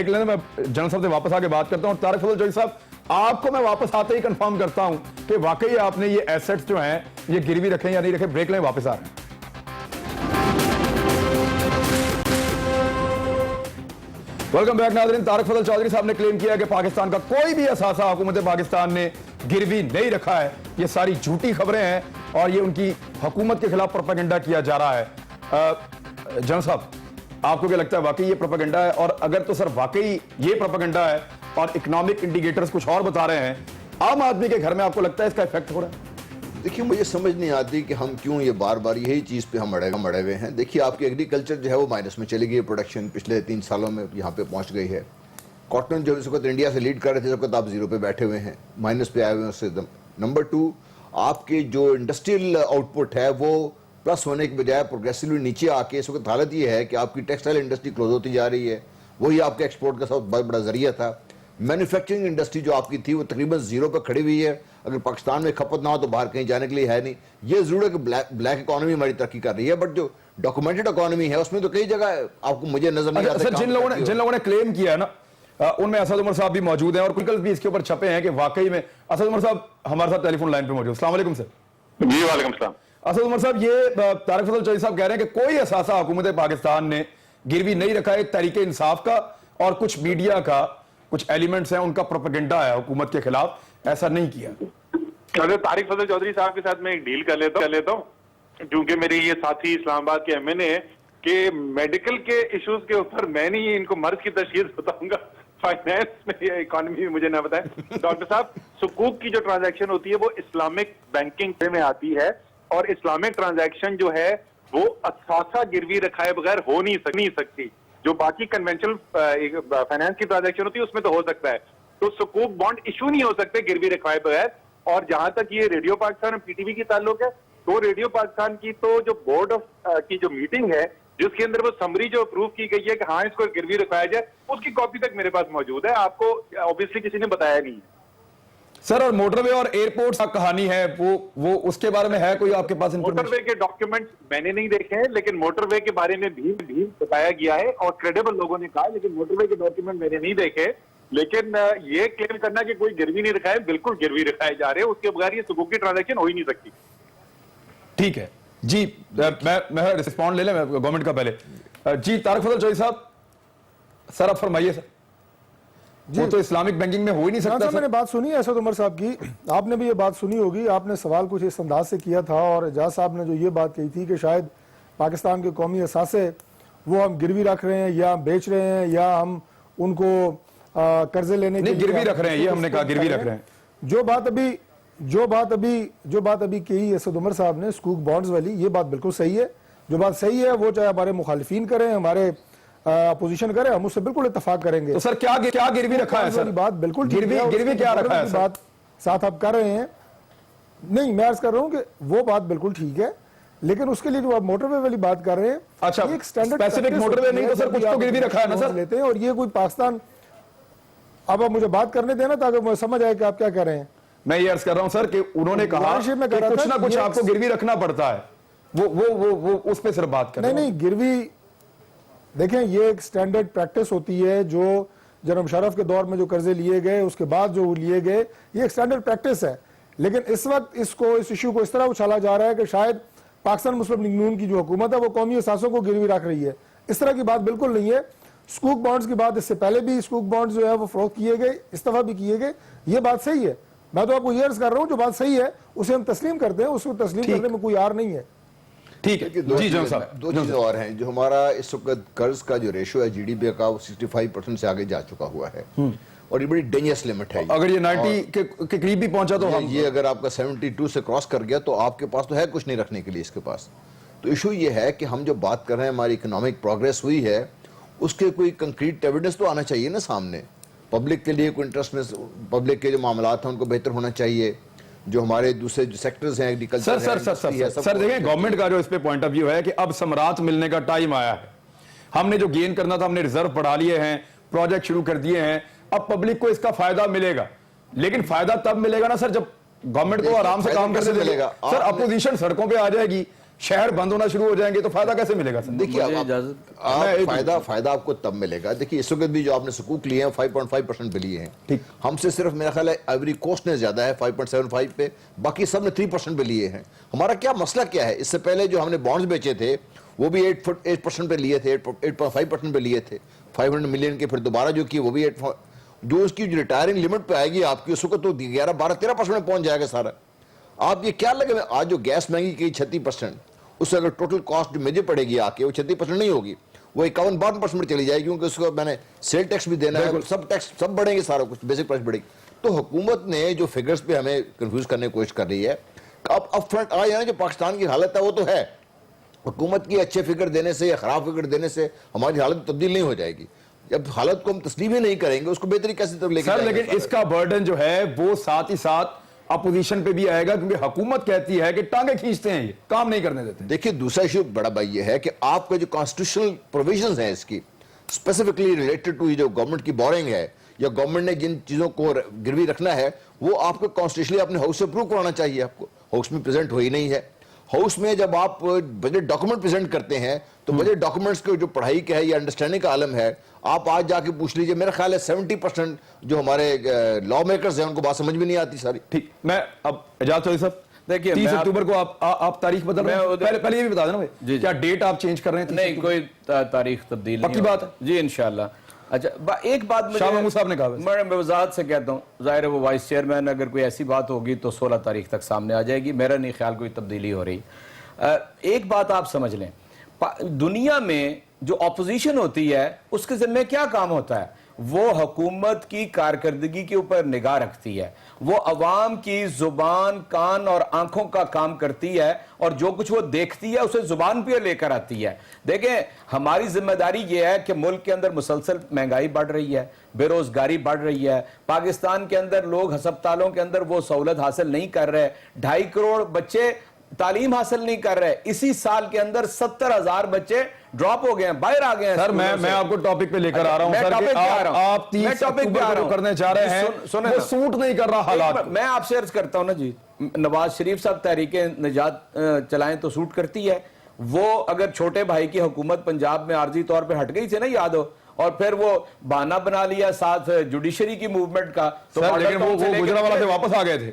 लेने मैं जनरल साहब से वापस आके बात करता हूँ। तारिक फजल चौधरी साहब, आपको मैं वापस आते ही कंफर्म करता हूं कि वाकई आपने ये एसेट्स जो हैं ये गिरवी रखे या नहीं रखे। ब्रेक लें, वापस आ रहे हैं। वेलकम बैक नाज़रीन। तारिक फजल चौधरी साहब ने क्लेम किया कि पाकिस्तान का कोई भी असासा हुकूमत पाकिस्तान ने गिरवी नहीं रखा है। ये सारी झूठी खबरें हैं और ये उनकी हुकूमत के खिलाफ प्रोपेगेंडा किया जा रहा है। जनरल साहब, आपको क्या लगता है वाकई ये प्रोपेगेंडा है? और अगर तो सर वाकई ये प्रोपेगेंडा है और इकोनॉमिक इंडिकेटर्स कुछ और बता रहे हैं, आम आदमी के घर में आपको लगता है इसका इफेक्ट हो रहा है? देखिए, मुझे समझ नहीं आती कि हम क्यों ये बार बार यही चीज़ पे हम अड़े हुए हैं। देखिए, आपकी एग्रीकल्चर जो है वो माइनस में चली गई है, प्रोडक्शन पिछले 3 सालों में यहाँ पे पहुँच गई है। कॉटन जो इस वक्त इंडिया से लीड कर रहे थे, इस वक्त आप जीरो पे बैठे हुए हैं, माइनस पे आए हुए हैं उससे एकदम। नंबर 2, आपके जो इंडस्ट्रियल आउटपुट है वो प्लस होने के बजाय प्रोग्रेसिवली नीचे आके इस वक्त हालत ये है कि आपकी टेक्सटाइल इंडस्ट्री क्लोज होती जा रही है। वही आपके एक्सपोर्ट का सबसे बड़ा जरिया था। मैन्युफैक्चरिंग इंडस्ट्री जो आपकी थी वो तकरीबन जीरो पर खड़ी हुई है। अगर पाकिस्तान में खपत ना हो तो बाहर कहीं जाने के लिए है नहीं। ये जरूर है कि ब्लैक इकोनॉमी हमारी तरक्की कर रही है, बट जो डॉक्यूमेंटेड इकोनॉमी है उसमें तो कई जगह आपको मुझे नजर नहीं आता। सर, जिन लोगों ने क्लेम किया है ना, उनमें असद उमर साहब भी मौजूद हैं और आर्टिकल्स भी इसके ऊपर छपे हैं कि वाकई में। असद उमर साहब हमारे साथ टेलीफोन लाइन पे मौजूद। अस्सलाम वालेकुम सर। जी वालेकुम सलाम। असद उमर साहब, ये तारिक फजल चौधरी साहब कह रहे हैं कि कोई असासा हुकूमत पाकिस्तान ने गिरवी नहीं रखा है। तरीके इंसाफ का और कुछ मीडिया का कुछ एलिमेंट्स हैं उनका प्रोपेगेंडा है हुकूमत के खिलाफ, ऐसा नहीं किया। अगर तारिक फजल चौधरी साहब के साथ मैं एक डील कर लेता हूँ, क्योंकि मेरे ये साथी इस्लामाबाद के एमएनए के मेडिकल के इश्यूज के ऊपर मैं नहीं इनको मर्ज की तशखीस बताऊंगा, फाइनेंस में या इकोनॉमी में मुझे ना बताएं। डॉक्टर साहब, सुकूक की जो ट्रांजैक्शन होती है वो इस्लामिक बैंकिंग में आती है और इस्लामिक ट्रांजैक्शन जो है वो असासा गिरवी रखाए बगैर हो नहीं सकती। जो बाकी कन्वेंशनल फाइनेंस की ट्रांजैक्शन होती है उसमें तो हो सकता है, तो सुकूक बॉन्ड इशू नहीं हो सकते गिरवी रखाए बगैर। और जहां तक ये रेडियो पाकिस्तान और पीटीवी की ताल्लुक है, तो रेडियो पाकिस्तान की तो जो बोर्ड ऑफ की जो मीटिंग है जिसके अंदर वो समरी जो अप्रूव की गई है कि हाँ इसको गिरवी रखाया जाए, उसकी कॉपी तक मेरे पास मौजूद है। आपको ऑब्वियसली किसी ने बताया नहीं सर। और मोटरवे और एयरपोर्ट का कहानी है वो उसके बारे में है कोई आपके पास इंफॉर्मेशन? मोटरवे के डॉक्यूमेंट्स मैंने नहीं देखे हैं, लेकिन मोटरवे के बारे में भी बताया गया है और क्रेडिबल लोगों ने कहा, लेकिन मोटरवे के डॉक्यूमेंट मैंने नहीं देखे। लेकिन ये क्लेम करना कि कोई गिरवी नहीं रखा है, बिल्कुल गिरवी रखाए जा रहे हैं, उसके बगैर ये सुकूक की ट्रांजैक्शन हो ही नहीं सकती। ठीक है जी, मैं रिस्पॉन्ड ले लें गवर्नमेंट का पहले। जी तारिक फजल चौधरी साहब, सर आप फरमाइए। सर वो तो इस्लामिक बैंकिंग में हो ही नहीं सकता। मैंने बात सुनी है असद उमर साहब की, आपने भी ये बात सुनी होगी। आपने सवाल कुछ इस अंदाज से किया था और एजाज साहब ने जो ये बात कही थी कि शायद पाकिस्तान के कौमी असासे वो हम गिरवी रख रहे हैं या बेच रहे हैं या हम उनको कर्जे लेने के लिए गिरवी रख रहे हैं, ये हमने कहा गिरवी रख रहे हैं। जो बात अभी कही असद उमर साहब ने स्कूक बॉन्ड्स वाली, ये बात बिल्कुल सही है। जो बात सही है वो चाहे हमारे मुखालिफिन करें, हमारे अपोजिशन करें, हम उससे बिल्कुल इत्तेफाक करेंगे। तो सर क्या गिरवी रखा है सर? बात बिल्कुल गिरवी क्या रखा है? बात साथ आप कर रहे हैं, नहीं मैं अर्ज कर रहा हूं कि वो बात बिल्कुल ठीक है, लेकिन उसके लिए जो आप मोटरवे वाली बात कर रहे हैं, अच्छा एक स्टैंडर्ड स्पेसिफिक मोटरवे नहीं तो सर कुछ तो गिरवी रखा है ना सर लेते हैं। और ये कोई पाकिस्तान, अब आप मुझे बात करने देना ताकि मुझे समझ आए कि आप क्या कर रहे हैं। मैं ये अर्ज कर रहा हूं सर कि उन्होंने कहा कि कुछ ना कुछ आपको गिरवी रखना पड़ता है, वो उस पे सिर्फ बात कर रहे हैं। नहीं गिरवी देखें, ये एक स्टैंडर्ड प्रैक्टिस होती है जो जनरल मुशर्रफ के दौर में जो कर्जे लिए गए उसके बाद जो लिए गए, ये एक स्टैंडर्ड प्रैक्टिस है। लेकिन इस वक्त इस इशू को इस तरह उछाला जा रहा है कि शायद पाकिस्तान मुस्लिम लीग नून की जो हुकूमत है वो कौमी असासों को गिरवी रख रही है। اس طرح کی بات بالکل نہیں ہے. سکوک بانڈز کی بات اس سے پہلے بھی سکوک بانڈز جو ہے وہ فروخت کیے گئے, اس دفعہ بھی کیے گئے, یہ بات صحیح ہے. میں تو آپ کو یہ عرض کر رہا ہوں جو بات صحیح ہے اسے ہم تسلیم کرتے ہیں, اس کو تسلیم کرنے میں کوئی آر نہیں ہے. ٹھیک ہے جی جناب صاحب. دو چیزیں اور ہیں. جو ہمارا اس وقت قرض کا جو ریشو ہے جی ڈی پی کا وہ 65% سے آگے جا چکا ہوا ہے, اور یہ بڑی ڈینجرس لمٹ ہے. اگر یہ 90 کے قریب بھی پہنچا تو یہ اگر آپ کا 72 سے کراس کر گیا تو آپ کے پاس تو ہے کچھ نہیں رکھنے کے لیے اس کے پاس. تو ایشو یہ ہے کہ ہم جو بات کر رہے ہیں ہماری اکنامک پروگریس ہوئی ہے, اس کے کوئی کنکریٹ ایویڈنس تو آنا چاہیے نا سامنے. پبلک کے لیے کوئی انٹرسٹ میں, پبلک کے جو معاملات ہیں ان کو بہتر ہونا چاہیے. جو ہمارے دوسرے جو سیکٹرز ہیں ایگریکلچر سر دیکھیں گورنمنٹ کا جو اس پہ پوائنٹ آف ویو ہے کہ اب ثمرات ملنے کا ٹائم آیا ہے. ہم نے جو گین کرنا تھا ہم نے ریزرو بڑھا لیے ہیں, پروجیکٹ شروع کر دیے ہیں, اب پبلک کو اس کا فائدہ ملے گا. لیکن فائدہ تب ملے گا نا سر جب گورنمنٹ کو آرام سے کام کرنے ملے گا. سر اپوزیشن سڑکوں پہ آ جائے گی, شہر بند ہونا شروع ہو جائیں گے, تو فائدہ کیسے ملے گا سر؟ دیکھیے فائدہ آپ کو تب ملے گا. دیکھیے اس وقت بھی جو آپ نے سکوک لیے ہیں 5.5% پہ لیے ہیں, ہم سے صرف میرا خیال ہے آئیوری کوسٹ نے زیادہ ہے 5.75 پہ, باقی سب نے 3% پہ لیے ہیں. ہمارا کیا مسئلہ کیا ہے؟ اس سے پہلے جو ہم نے بانڈز بیچے تھے وہ بھی 8% پہ لیے تھے, 8.5% پہ لیے تھے, 500 ملین کے. پھر دوبارہ جو کی وہ بھی جو اس کی ریٹائرنگ لمٹ پہ آئے گی آپ کی, اس وقت تو 11-12-13% میں پہنچ جائے گا سارا. آپ یہ کیا لگے, آج جو گیس مہنگی کی 36%, اس سے اگر ٹوٹل کاسٹ جو مجھے پڑے گی آ کے وہ 36% نہیں ہوگی, وہ 51-52% میں چلی جائے گی, کیونکہ اس کو میں نے سیل ٹیکس بھی دینا ہے, سب ٹیکس سب بڑھیں گے, سارا کچھ بیسک پرائس بڑھے گی. تو حکومت نے جو فگرز پہ ہمیں کنفیوز کرنے کی کوشش کر رہی ہے, اب فرنٹ آ جانا جو پاکستان کی حالت ہے وہ تو ہے. حکومت کی اچھے فگر دینے سے یا خراب فگر دینے سے ہماری حالت تبدیل نہیں ہو جائے گی. جب حالت کو ہم تسلیم ہی نہیں کریں گے اس کو بہتری کیسے طرف لے کے سر؟ لیکن اس کا برڈن جو ہے وہ ساتھ ہی ساتھ اپوزیشن پہ بھی آئے گا, کیونکہ حکومت کہتی ہے کہ ٹانگیں کھینچتے ہیں, یہ کام نہیں کرنے دیتے. دیکھیے دوسرا ایشو بڑا بھائی یہ ہے کہ آپ کا جو کانسٹیٹیوشنل پروویژنز ہیں اس کی اسپیسیفکلی ریلیٹڈ ٹو جو گورنمنٹ کی بورنگ ہے یا گورنمنٹ نے جن چیزوں کو گروی رکھنا ہے, وہ آپ کو کانسٹیٹیوشنلی اپنے ہاؤس سے اپروو کرانا چاہیے. آپ کو ہاؤس میں پریزنٹ ہوئی نہیں ہے. ہاؤس میں جب آپ بجٹ ڈاکومنٹ پریزنٹ کرتے ہیں تو بجٹ ڈاکومنٹس کے جو پڑھائی کا ہے یا انڈرسٹینڈنگ کا عالم ہے, آپ آج جا کے پوچھ لیجئے, میرا خیال ہے 70% جو ہمارے لا میکرز ہیں ان کو بات سمجھ میں نہیں آتی ساری. ٹھیک, میں اب اجازت چودھری صاحب, دیکھیے 30 اکتوبر کو آپ تاریخ بدل رہے ہیں, پہلے یہ بھی بتا دینا بھائی کیا ڈیٹ آپ چینج کر رہے ہیں؟ نہیں, کوئی تاریخ تبدیل نہیں. پکی بات ہے جی انشاءاللہ. اچھا ایک بات شاہ محمود صاحب نے کہا, میں وضاحت سے کہتا ہوں, ظاہر ہے وہ وائس چیئرمین, اگر کوئی ایسی بات ہوگی تو 16 تاریخ تک سامنے آ جائے گی. میرا نہیں خیال کوئی تبدیلی ہو رہی. ایک بات آپ سمجھ لیں, دنیا میں جو اپوزیشن ہوتی ہے اس کے ذمہ کیا کام ہوتا ہے؟ وہ حکومت کی کارکردگی کے اوپر نگاہ رکھتی ہے, وہ عوام کی زبان, کان اور آنکھوں کا کام کرتی ہے, اور جو کچھ وہ دیکھتی ہے اسے زبان پہ لے کر آتی ہے. دیکھیں ہماری ذمہ داری یہ ہے کہ ملک کے اندر مسلسل مہنگائی بڑھ رہی ہے, بے روزگاری بڑھ رہی ہے, پاکستان کے اندر لوگ ہسپتالوں کے اندر وہ سہولت حاصل نہیں کر رہے, 2.5 کروڑ بچے تعلیم حاصل نہیں کر رہے. اسی سال کے اندر 70,000 بچے ڈراپ ہو گئے ہیں, باہر آ گئے ہیں. سر میں آپ کو ٹاپک پہ لے کر آ رہا ہوں سر, کہ آپ 30 اکتوبر کو کرنے چاہ رہے ہیں وہ سوٹ نہیں کر رہا حالات. میں آپ سے عرض کرتا ہوں نا جی, نواز شریف صاحب تحریک نجات چلائیں تو سوٹ کرتی ہے. وہ اگر چھوٹے بھائی کی حکومت پنجاب میں عارضی طور پہ ہٹ گئی تھی نا, یاد ہو, اور پھر وہ بہانہ بنا لیا ساتھ جوڈیشری کی موومنٹ کا, تو لیکن وہ گجرانوالہ سے واپس آ گئے تھے,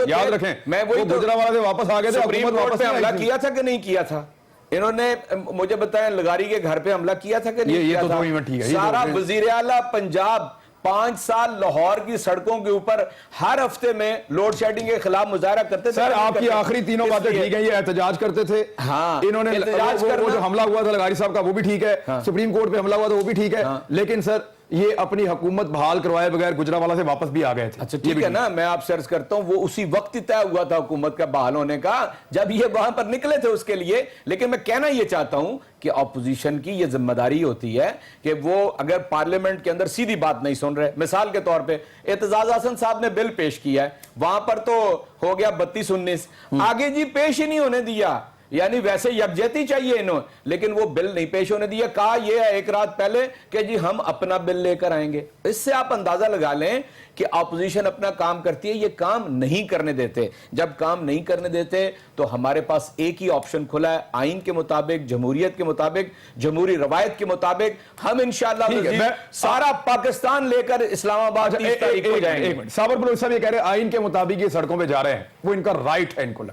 یاد رکھیں, وہ گجرانوالہ سے واپس آ گئے تھے. سپریم کورٹ پہ حملہ کیا تھا کہ نہیں کیا تھا؟ انہوں نے مجھے بتائیں لغاری کے گھر پہ حملہ کیا تھا کہ نہیں کیا تھا؟ سارا وزیر اعلیٰ پنجاب 5 سال لاہور کی سڑکوں کے اوپر ہر ہفتے میں لوڈ شیڈنگ کے خلاف مظاہرہ کرتے تھے. سر آپ کی آخری تینوں باتیں ٹھیک ہیں, یہ احتجاج کرتے تھے, انہوں نے وہ جو حملہ ہوا تھا لغاری صاحب کا وہ بھی ٹھیک ہے, سپریم کورٹ پہ حملہ ہوا تھا وہ بھی ٹھیک ہے, لیکن سر یہ اپنی حکومت بحال کروائے بغیر گجرانوالہ سے واپس بھی آ گئے تھے. اچھا ٹھیک ہے نا, میں آپ سے عرض کرتا ہوں وہ اسی وقت ہی طے ہوا تھا حکومت کا بحال ہونے کا جب یہ وہاں پر نکلے تھے اس کے لیے. لیکن میں کہنا یہ چاہتا ہوں کہ اپوزیشن کی یہ ذمہ داری ہوتی ہے کہ وہ اگر پارلیمنٹ کے اندر سیدھی بات نہیں سن رہے, مثال کے طور پہ اعتزاز حسن صاحب نے بل پیش کیا ہے, وہاں پر تو ہو گیا 32-19, آگے جی پیش ہی نہیں ہونے دیا, یعنی ویسے یکجہتی چاہیے انہوں, لیکن وہ بل نہیں پیش ہونے دیا. کہا یہ ہے ایک رات پہلے کہ جی ہم اپنا بل لے کر آئیں گے. اس سے آپ اندازہ لگا لیں کہ اپوزیشن اپنا کام کرتی ہے, یہ کام نہیں کرنے دیتے. جب کام نہیں کرنے دیتے تو ہمارے پاس ایک ہی آپشن کھلا ہے, آئین کے مطابق, جمہوریت کے مطابق, جمہوری روایت کے مطابق ہم انشاءاللہ سارا پاکستان لے کر اسلام آباد 30 تاریخ کو جائیں گے. صابر بلوچ صاحب یہ کہہ رہے ہیں آئین کے مطابق یہ سڑکوں پہ جا رہے ہیں, وہ ان کا رائٹ ہے. ان کو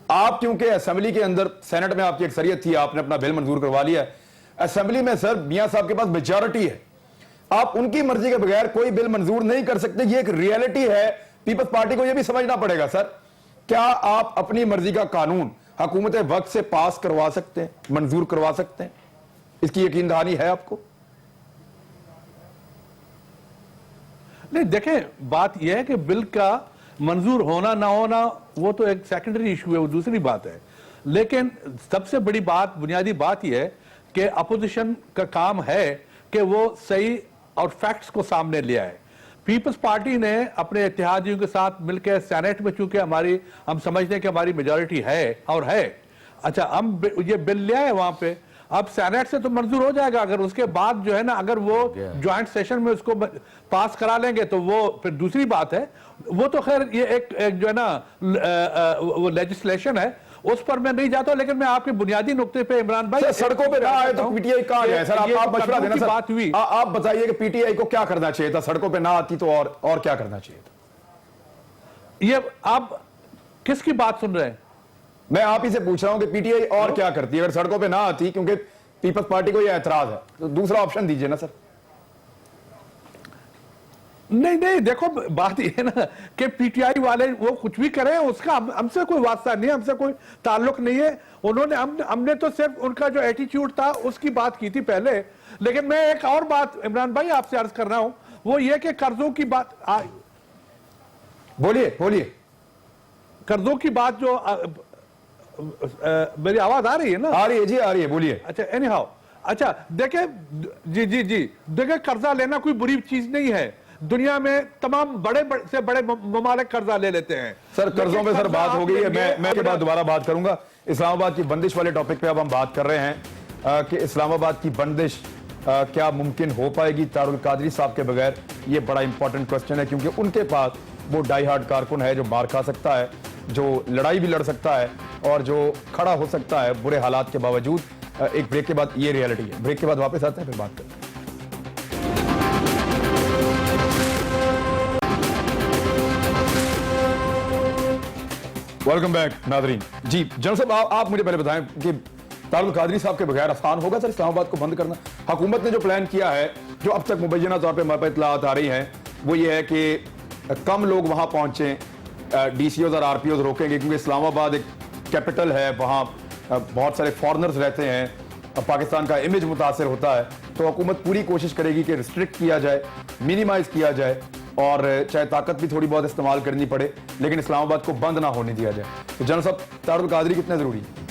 آپ کیونکہ اسمبلی کے اندر سینٹ میں آپ کی اکثریت تھی, آپ نے اپنا بل منظور کروا لیا ہے, اسمبلی میں سر میاں صاحب کے پاس میجورٹی ہے, آپ ان کی مرضی کے بغیر کوئی بل منظور نہیں کر سکتے. یہ ایک ریئلٹی ہے, پیپلز پارٹی کو یہ بھی سمجھنا پڑے گا. سر کیا آپ اپنی مرضی کا قانون حکومت وقت سے پاس کروا سکتے ہیں, منظور کروا سکتے ہیں؟ اس کی یقین دہانی ہے آپ کو؟ نہیں دیکھیں, بات یہ ہے کہ بل کا منظور ہونا نہ ہونا وہ تو ایک سیکنڈری ایشو ہے, وہ دوسری بات ہے. لیکن سب سے بڑی بات, بنیادی بات یہ ہے کہ اپوزیشن کا کام ہے کہ وہ صحیح اور فیکٹس کو سامنے لے آئے. پیپلز پارٹی نے اپنے اتحادیوں کے ساتھ مل کے سینیٹ میں, چونکہ ہم سمجھتے ہیں کہ ہماری میجورٹی ہے اور ہے, اچھا ہم یہ بل لے آئے وہاں پہ, اب سینیٹ سے تو منظور ہو جائے گا. اگر اس کے بعد جو ہے نا, اگر وہ جوائنٹ سیشن میں اس کو پاس کرا لیں گے تو وہ پھر دوسری بات ہے. وہ تو خیر یہ ایک جو ہے نا وہ لیجسلیشن ہے, اس پر میں نہیں جاتا. لیکن میں آپ کے بنیادی نقطے پہ عمران بھائی, سڑکوں پہ نہ آئے تو پی ٹی آئی کہاں جائے؟ سر آپ مشورہ دینا سر, بات ہوئی, آپ بتائیے کہ پی ٹی آئی کو کیا کرنا چاہیے تھا؟ سڑکوں پہ نہ آتی تو اور کیا کرنا چاہیے تھا؟ یہ آپ کس کی بات سن رہے ہیں؟ میں آپ ہی سے پوچھ رہا ہوں کہ پی ٹی آئی اور کیا کرتی ہے اگر سڑکوں پہ نہ آتی, کیونکہ پیپلز پارٹی کو یہ اعتراض ہے, تو دوسرا آپشن دیجئے نا سر. نہیں دیکھو بات یہ ہے نا کہ پی ٹی آئی والے وہ کچھ بھی کریں, اس کا ہم سے کوئی واسطہ نہیں ہے, ہم سے کوئی تعلق نہیں ہے. انہوں نے ہم نے تو صرف ان کا جو ایٹیٹیوڈ تھا اس کی بات کی تھی پہلے. لیکن میں ایک اور بات عمران بھائی آپ سے عرض کر رہا ہوں, وہ یہ کہ قرضوں کی بات, بولیے قرضوں کی بات جو میری آواز آ رہی ہے نا؟ آ رہی ہے جی, آ رہی ہے, بولیے. اچھا اینی ہاؤ, اچھا دیکھیں جی دیکھیں, قرضہ لینا کوئی بری چیز نہیں ہے. دنیا میں تمام بڑے سے بڑے ممالک قرضہ لے لیتے ہیں. سر قرضوں پہ سر بات ہو گئی ہے, میں کے بعد دوبارہ بات کروں گا. اسلام آباد کی بندش والے ٹاپک پہ اب ہم بات کر رہے ہیں کہ اسلام آباد کی بندش کیا ممکن ہو پائے گی طارالقادری صاحب کے بغیر. یہ بڑا امپورٹنٹ کوسچن ہے, کیونکہ ان کے پاس وہ ڈائی ہارڈ کارکن ہے جو مار کھا سکتا ہے, جو لڑائی بھی لڑ سکتا ہے اور جو کھڑا ہو سکتا ہے برے حالات کے باوجود. ایک بریک کے بعد یہ ریئلٹی ہے, بریک کے بعد واپس آتے ہیں, پھر بات کرتے ہیں. ویلکم بیک ناظرین. جی جنرل صاحب, آپ مجھے پہلے بتائیں کہ طارالقادری صاحب کے بغیر آسان ہوگا سر اسلام آباد کو بند کرنا؟ حکومت نے جو پلان کیا ہے, جو اب تک مبینہ طور پہ ہمارے پاس اطلاعات آ رہی ہیں, وہ یہ ہے کہ کم لوگ وہاں پہنچیں, ڈی سی اوز اور آر پی اوز روکیں گے, کیونکہ اسلام آباد ایک کیپٹل ہے, وہاں بہت سارے فارنرز رہتے ہیں, پاکستان کا امیج متاثر ہوتا ہے. تو حکومت پوری کوشش کرے گی کہ ریسٹرکٹ کیا جائے, منیمائز کیا جائے, اور چاہے طاقت بھی تھوڑی بہت استعمال کرنی پڑے, لیکن اسلام آباد کو بند نہ ہونے دیا جائے. تو جنرل صاحب, طارالقادری کتنے ضروری ہے؟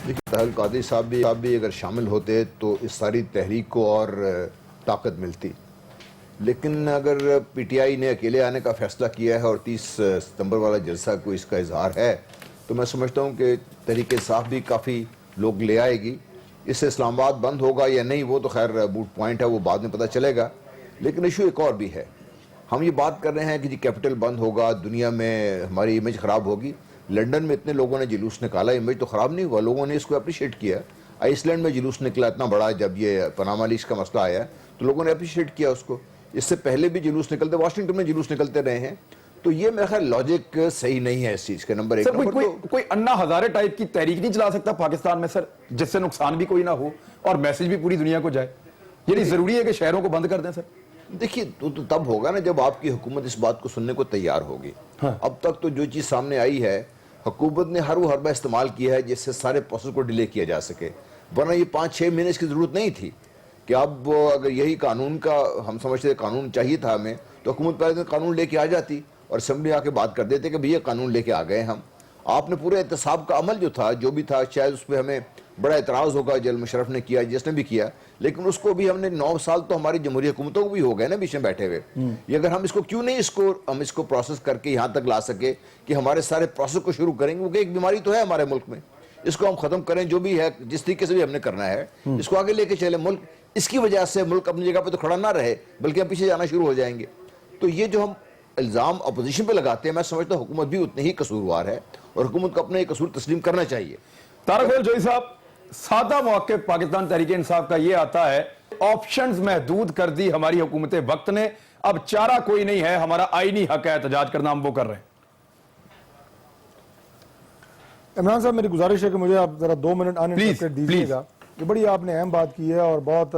دیکھیے, طارالقادری صاحب بھی اگر شامل ہوتے تو اس ساری تحریک کو اور طاقت ملتی. لیکن اگر پی ٹی آئی نے اکیلے آنے کا فیصلہ کیا ہے اور 30 ستمبر والا جلسہ کو اس کا اظہار ہے, تو میں سمجھتا ہوں کہ تحریک انصاف بھی کافی لوگ لے آئے گی. اس سے اسلام آباد بند ہوگا یا نہیں وہ تو خیر بوٹ پوائنٹ ہے, وہ بعد میں پتہ چلے گا. لیکن ایشو ایک اور بھی ہے. ہم یہ بات کر رہے ہیں کہ جی کیپٹل بند ہوگا, دنیا میں ہماری امیج خراب ہوگی. لنڈن میں اتنے لوگوں نے جلوس نکالا, امیج تو خراب نہیں ہوا, لوگوں نے اس کو اپریشیٹ کیا. آئس لینڈ میں جلوس نکلا اتنا بڑا, جب یہ پاناما لیکس کا مسئلہ آیا تو لوگوں نے اپریشیٹ کیا اس کو. اس سے پہلے بھی جلوس نکلتے, واشنگٹن میں جلوس نکلتے رہے ہیں. تو یہ میرا خیال لاجک صحیح نہیں ہے اس چیز کے. نمبر ایک. کوئی انا ہزارے ٹائپ کی تحریک نہیں چلا سکتا پاکستان میں سر, جس سے نقصان بھی کوئی نہ ہو اور میسج بھی پوری دنیا کو جائے؟ یہ ضروری ہے کہ شہروں کو بند کر دیں سر؟ دیکھیے, تو تب ہوگا نا جب آپ کی حکومت اس بات کو سننے کو تیار ہوگی. اب تک تو جو چیز سامنے آئی ہے, حکومت نے ہر وہ حربہ استعمال کیا ہے جس سے سارے پروسیس کو ڈیلے کیا جا سکے. ورنہ یہ 5-6 مہینے اس کی ضرورت نہیں تھی. کہ اب اگر یہی قانون کا ہم سمجھتے قانون چاہیے تھا ہمیں, تو حکومت پہلے قانون لے کے آ جاتی اور اسمبلی آ کے بات کر دیتے کہ بھئی یہ قانون لے کے آ گئے ہم. آپ نے پورے احتساب کا عمل جو بھی تھا, شاید اس پہ ہمیں بڑا اعتراض ہوگا, جل مشرف نے کیا, جس نے بھی کیا, لیکن اس کو بھی ہم نے 9 سال تو ہماری جمہوری حکومتوں کو بھی ہو گئے نا بیچ میں بیٹھے ہوئے. یہ اگر ہم اس کو کیوں نہیں اس کو پروسیس کر کے یہاں تک لا سکے کہ ہمارے سارے پروسیس کو شروع کریں گے, کیونکہ ایک بیماری تو ہے ہمارے ملک میں, اس کو ہم ختم کریں, جو بھی ہے جس طریقے سے بھی ہم نے کرنا ہے, اس کو آگے لے کے چلے ملک. اس کی وجہ سے ملک اپنی جگہ پہ تو کھڑا نہ رہے, بلکہ ہم پیچھے جانا شروع ہو جائیں گے. تو یہ جو ہم الزام اپوزیشن پہ لگاتے ہیں, میں سمجھتا ہوں حکومت بھی اتنی ہی قصوروار ہے اور حکومت کو اپنا یہ قصور تسلیم کرنا چاہیے. طارق الجوئی صاحب, سادہ موقف پاکستان تحریک انصاف کا یہ آتا ہے, آپشنز محدود کر دی ہماری حکومت وقت نے, اب چارہ کوئی نہیں ہے, ہمارا آئینی حق ہے احتجاج کرنا, ہم وہ کر رہے ہیں. عمران صاحب, میری گزارش ہے کہ مجھے آپ ذرا 2 منٹ آن انٹرپٹ دیجیے گا. یہ بڑی آپ نے اہم بات کی ہے اور بہت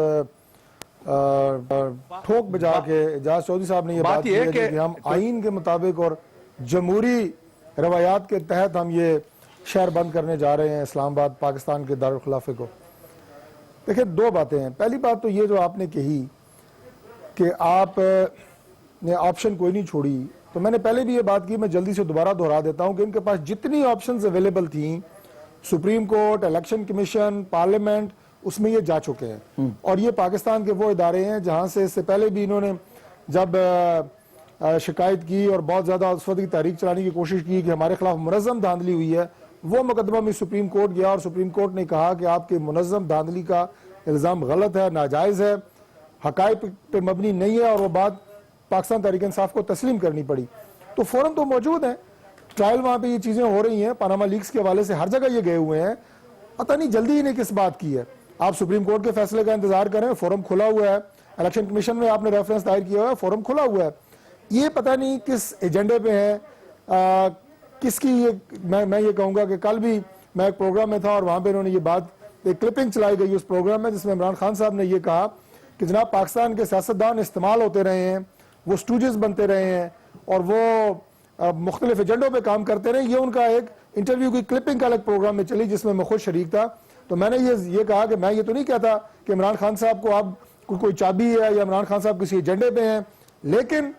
ٹھوک بجا کے اعجاز چودھری صاحب نے یہ بات کی ہے کہ ہم آئین کے مطابق اور جمہوری روایات کے تحت ہم یہ شہر بند کرنے جا رہے ہیں اسلام آباد پاکستان کے دارالخلافے کو. دیکھیں دو باتیں ہیں. پہلی بات تو یہ جو آپ نے کہی کہ آپ نے آپشن کوئی نہیں چھوڑی, تو میں نے پہلے بھی یہ بات کی, میں جلدی سے دوبارہ دہرا دیتا ہوں کہ ان کے پاس جتنی آپشنز اویلیبل تھیں, supreme court, election commission, parliament, اس میں یہ جا چکے ہیں. اور یہ پاکستان کے وہ ادارے ہیں جہاں سے اس سے پہلے بھی انہوں نے جب شکایت کی اور بہت زیادہ اس وقت کی تحریک چلانے کی کوشش کی کہ ہمارے خلاف منظم دھاندلی ہوئی ہے, وہ مقدمہ میں سپریم کورٹ گیا اور سپریم کورٹ نے کہا کہ آپ کے منظم دھاندلی کا الزام غلط ہے, ناجائز ہے, حقائق پہ مبنی نہیں ہے, اور وہ بات پاکستان تحریک انصاف کو تسلیم کرنی پڑی. تو فوراً تو موجود ہیں, ٹرائل وہاں پہ یہ چیزیں ہو رہی ہیں, پاناما لیکس کے حوالے سے ہر جگہ یہ گئے ہوئے ہیں. پتہ نہیں جلدی انہیں کس بات کی ہے. آپ سپریم کورٹ کے فیصلے کا انتظار کریں, فورم کھلا ہوا ہے. الیکشن کمیشن میں آپ نے ریفرنس دائر کیا ہوا ہے, فورم کھلا ہوا ہے. یہ پتہ نہیں کس ایجنڈے پہ ہیں, کس کی یہ میں یہ کہوں گا کہ کل بھی میں ایک پروگرام میں تھا اور وہاں پہ انہوں نے یہ بات, ایک کلپنگ چلائی گئی اس پروگرام میں جس میں عمران خان صاحب نے یہ کہا کہ جناب پاکستان کے سیاستدان استعمال ہوتے رہے ہیں, وہ سٹوجز بنتے رہے ہیں اور وہ مختلف ایجنڈوں پہ کام کرتے رہے. یہ ان کا ایک انٹرویو کی کلپنگ کا الگ پروگرام میں چلی جس میں میں خود شریک تھا. تو میں نے یہ کہا کہ میں یہ تو نہیں کہتا کہ عمران خان صاحب کو اب کوئی چابی ہے یا عمران خان صاحب کسی ایجنڈے پہ ہیں, لیکن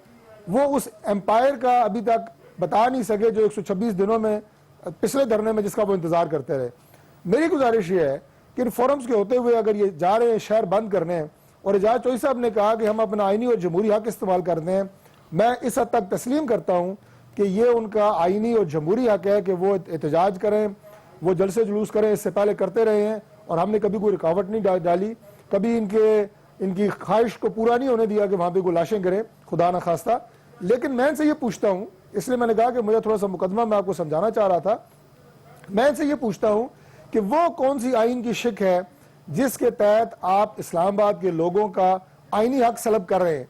وہ اس امپائر کا ابھی تک بتا نہیں سکے جو 126 دنوں میں پچھلے دھرنے میں جس کا وہ انتظار کرتے رہے. میری گزارش یہ ہے کہ ان فورمز کے ہوتے ہوئے اگر یہ جا رہے ہیں شہر بند کرنے, اور اعجاز چودھری صاحب نے کہا کہ ہم اپنا آئینی اور جمہوری حق استعمال کرتے ہیں, میں اس حد تک تسلیم کرتا ہوں کہ یہ ان کا آئینی اور جمہوری حق ہے کہ وہ احتجاج کریں, وہ جلسے جلوس کریں. اس سے پہلے کرتے رہے ہیں اور ہم نے کبھی کوئی رکاوٹ نہیں ڈالی, کبھی ان کی خواہش کو پورا نہیں ہونے دیا کہ وہاں پہ کوئی لاشیں کریں, خدا نہ خواستہ. لیکن میں ان سے یہ پوچھتا ہوں, اس لیے میں نے کہا کہ مجھے تھوڑا سا مقدمہ میں آپ کو سمجھانا چاہ رہا تھا, میں ان سے یہ پوچھتا ہوں کہ وہ کون سی آئین کی شک ہے جس کے تحت آپ اسلام آباد کے لوگوں کا آئینی حق سلب کر رہے ہیں.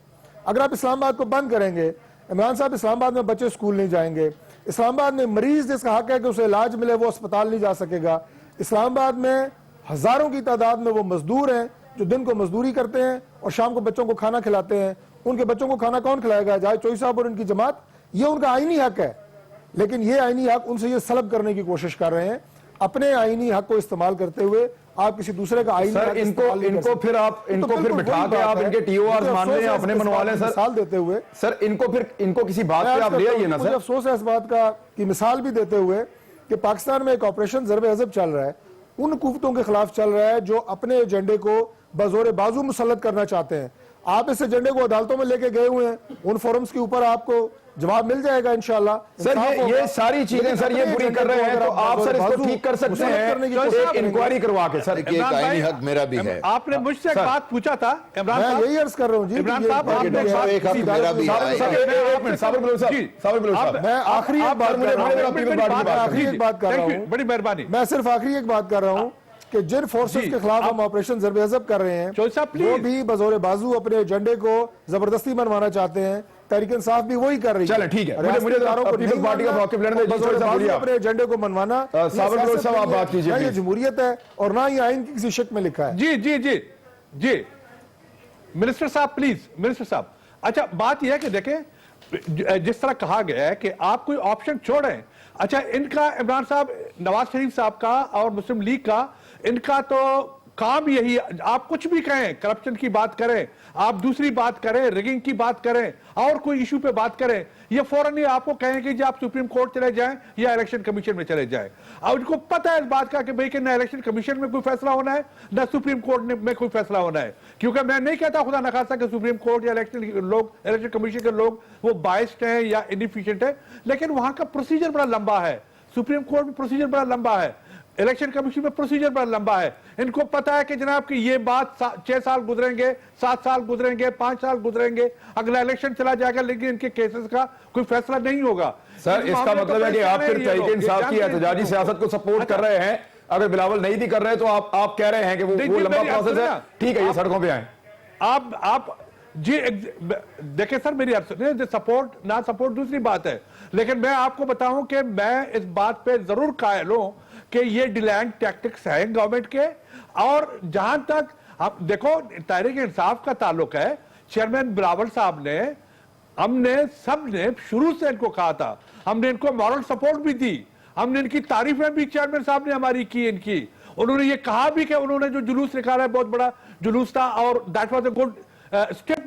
اگر آپ اسلام آباد کو بند کریں گے, عمران صاحب اسلام آباد میں بچے اسکول نہیں جائیں گے, اسلام آباد میں مریض جس کا حق ہے کہ اسے علاج ملے وہ اسپتال نہیں جا سکے گا, اسلام آباد میں ہزاروں کی تعداد میں وہ مزدور ہیں جو دن کو مزدوری کرتے ہیں اور شام کو بچوں کو کھانا کھلاتے ہیں. ان کے بچوں کو کھانا کون کھلائے گا؟ اعجاز چودھری صاحب اور ان کی جماعت. یہ ان کا آئینی حق ہے, لیکن یہ آئینی حق ان سے یہ سلب کرنے کی کوشش کر رہے ہیں. اپنے آئینی حق کو استعمال کرتے ہوئے آپ کسی دوسرے کا آئینی حق استعمال نہیں کر سکتے. ان کو پھر بٹھا کے آپ ان کے ٹی او آرز مان لیں, اپنے منوا لیں. سر مثال دیتے ہوئے سر ان کو کسی بات پہ آپ لے آئیے نا. مجھے افسوس ہے اس بات کا کہ مثال بھی دیتے ہوئے کہ پاکستان میں ایک آپریشن ضرب عضب چل رہا ہے, ان قوتوں کے خلاف چل رہا ہے جو اپنے ایجنڈے کو بزور بازو مسلط کرنا چاہتے ہیں. آپ اس ایجنڈے کو عدالتوں میں لے کے گئے ہوئے ہیں, ان فورمز کے اوپر آپ کو جواب مل جائے گا انشاءاللہ. سر یہ ساری چیزیں سر یہ بری کر رہے ہیں تو آپ سر اس کو ٹھیک کر سکتے ہیں ایک انکوائری کروا کے. سر ایک آئینی حق میرا بھی ہے. آپ نے مجھ سے ایک بات پوچھا تھا عمران میں صاحب, یہی عرض کر رہا ہوں جی, عمران صاحب آپ نے ایک حق میرا بھی ہے. میں آخری ایک بات کر رہا ہوں, بڑی مہربانی, میں صرف آخری ایک بات کر رہا ہوں کہ جن فورسز کے خلاف ہم آپریشن ضرب عضب کر رہے ہیں وہ بھی بزور بازو اپنے ایجنڈے کو زبردستی منوانا چاہتے ہیں. تحریک انصاف بھی وہی کر رہی ہے. چلیں ٹھیک ہے, مجھے پیپلز پارٹی کا موقف لینے دیں. بزور بازو اپنے ایجنڈے کو منوانا صاحب آپ بات کیجئے. نہ یہ جمہوریت ہے اور نہ یہ آئین کی کسی شک میں لکھا ہے. جی جی جی جی منسٹر صاحب پلیز, منسٹر صاحب. اچھا بات یہ ہے کہ دیکھیں جس طرح کہا گیا ہے کہ آپ کوئی آپشن چھوڑیں. اچھا ان کا عمران صاحب, نواز شریف صاحب کا اور مسلم لیگ کا, ان کا تو کام یہی, آپ کچھ بھی کہیں, کرپشن کی بات کریں, آپ دوسری بات کریں, ریگنگ کی بات کریں, اور کوئی ایشو پہ بات کریں, یہ فوراً ہی آپ کو کہیں کہ جی آپ سپریم کورٹ چلے جائیں یا الیکشن کمیشن میں چلے جائیں. اور ان کو پتہ ہے اس بات کا کہ بھئی کہ نہ الیکشن کمیشن میں کوئی فیصلہ ہونا ہے نہ سپریم کورٹ میں کوئی فیصلہ ہونا ہے. کیونکہ میں نہیں کہتا خدا نخواستہ کہ سپریم کورٹ یا الیکشن کمیشن کے لوگ وہ بائسڈ ہیں یا انیفیشنٹ ہیں, لیکن وہاں کا پروسیجر بڑا لمبا ہے. سپریم کورٹ میں پروسیجر بڑا لمبا ہے, الیکشن کمیشن میں پروسیجر بڑا لمبا ہے. ان کو پتا ہے کہ جناب کہ یہ بات 6 سال گزریں گے, 7 سال گزریں گے, 5 سال گزریں گے, اگلا الیکشن چلا جائے گا, لیکن ان کے کیسز کا کوئی فیصلہ نہیں ہوگا. سر اس کا مطلب ہے کہ آپ پھر تحریک انصاف کی احتجاجی سیاست کو سپورٹ کر رہے ہیں. اگر بلاول نہیں بھی کر رہے تو آپ کہہ رہے ہیں کہ وہ لمبا پروسیس ہے, ٹھیک ہے یہ سڑکوں پہ آئیں. آپ جی دیکھیں سر, میری سپورٹ نہ سپورٹ دوسری بات ہے, لیکن میں آپ کو بتاؤں کہ میں اس بات پہ ضرور قائل ہوں کہ یہ ڈیلینگ ٹیکٹکس ہیں گورنمنٹ کے. और जहां तक आप देखो तहरीक इंसाफ का ताल्लुक है, चेयरमैन बिलावल साहब ने, हमने सब ने शुरू से इनको कहा था, हमने इनको मॉरल सपोर्ट भी दी, हमने इनकी तारीफें भी चेयरमैन साहब ने हमारी की इनकी। उन्होंने ये कहा भी कि उन्होंने जो जुलूस निकाला है बहुत बड़ा जुलूस था और that was a good step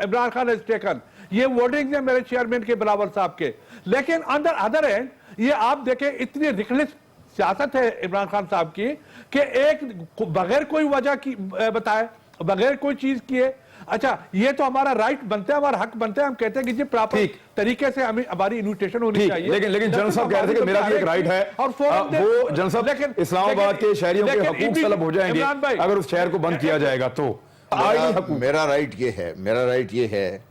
Imran Khan has taken. ये वर्डिंग है मेरे चेयरमैन के बिलावल साहब के। लेकिन अंदर अदर एंड ये आप देखें इतनी रिकलेस सियासत है इमरान खान साहब की कि एक बगैर कोई वजह की बताए, बगैर कोई चीज किए, अच्छा ये तो हमारा राइट बनता है, हमारा हक बनता है, हम कहते हैं कि जी प्रॉपर तरीके से हमें हमारी इन्विटेशन होनी चाहिए। लेकिन जनरल साहब कह रहे थे कि मेरा भी एक राइट है और वो जनरल साहब इस्लामाबाद के शहरियों के हकूक तलब हो जाएंगे अगर उस शहर को बंद किया जाएगा तो। मेरा राइट ये है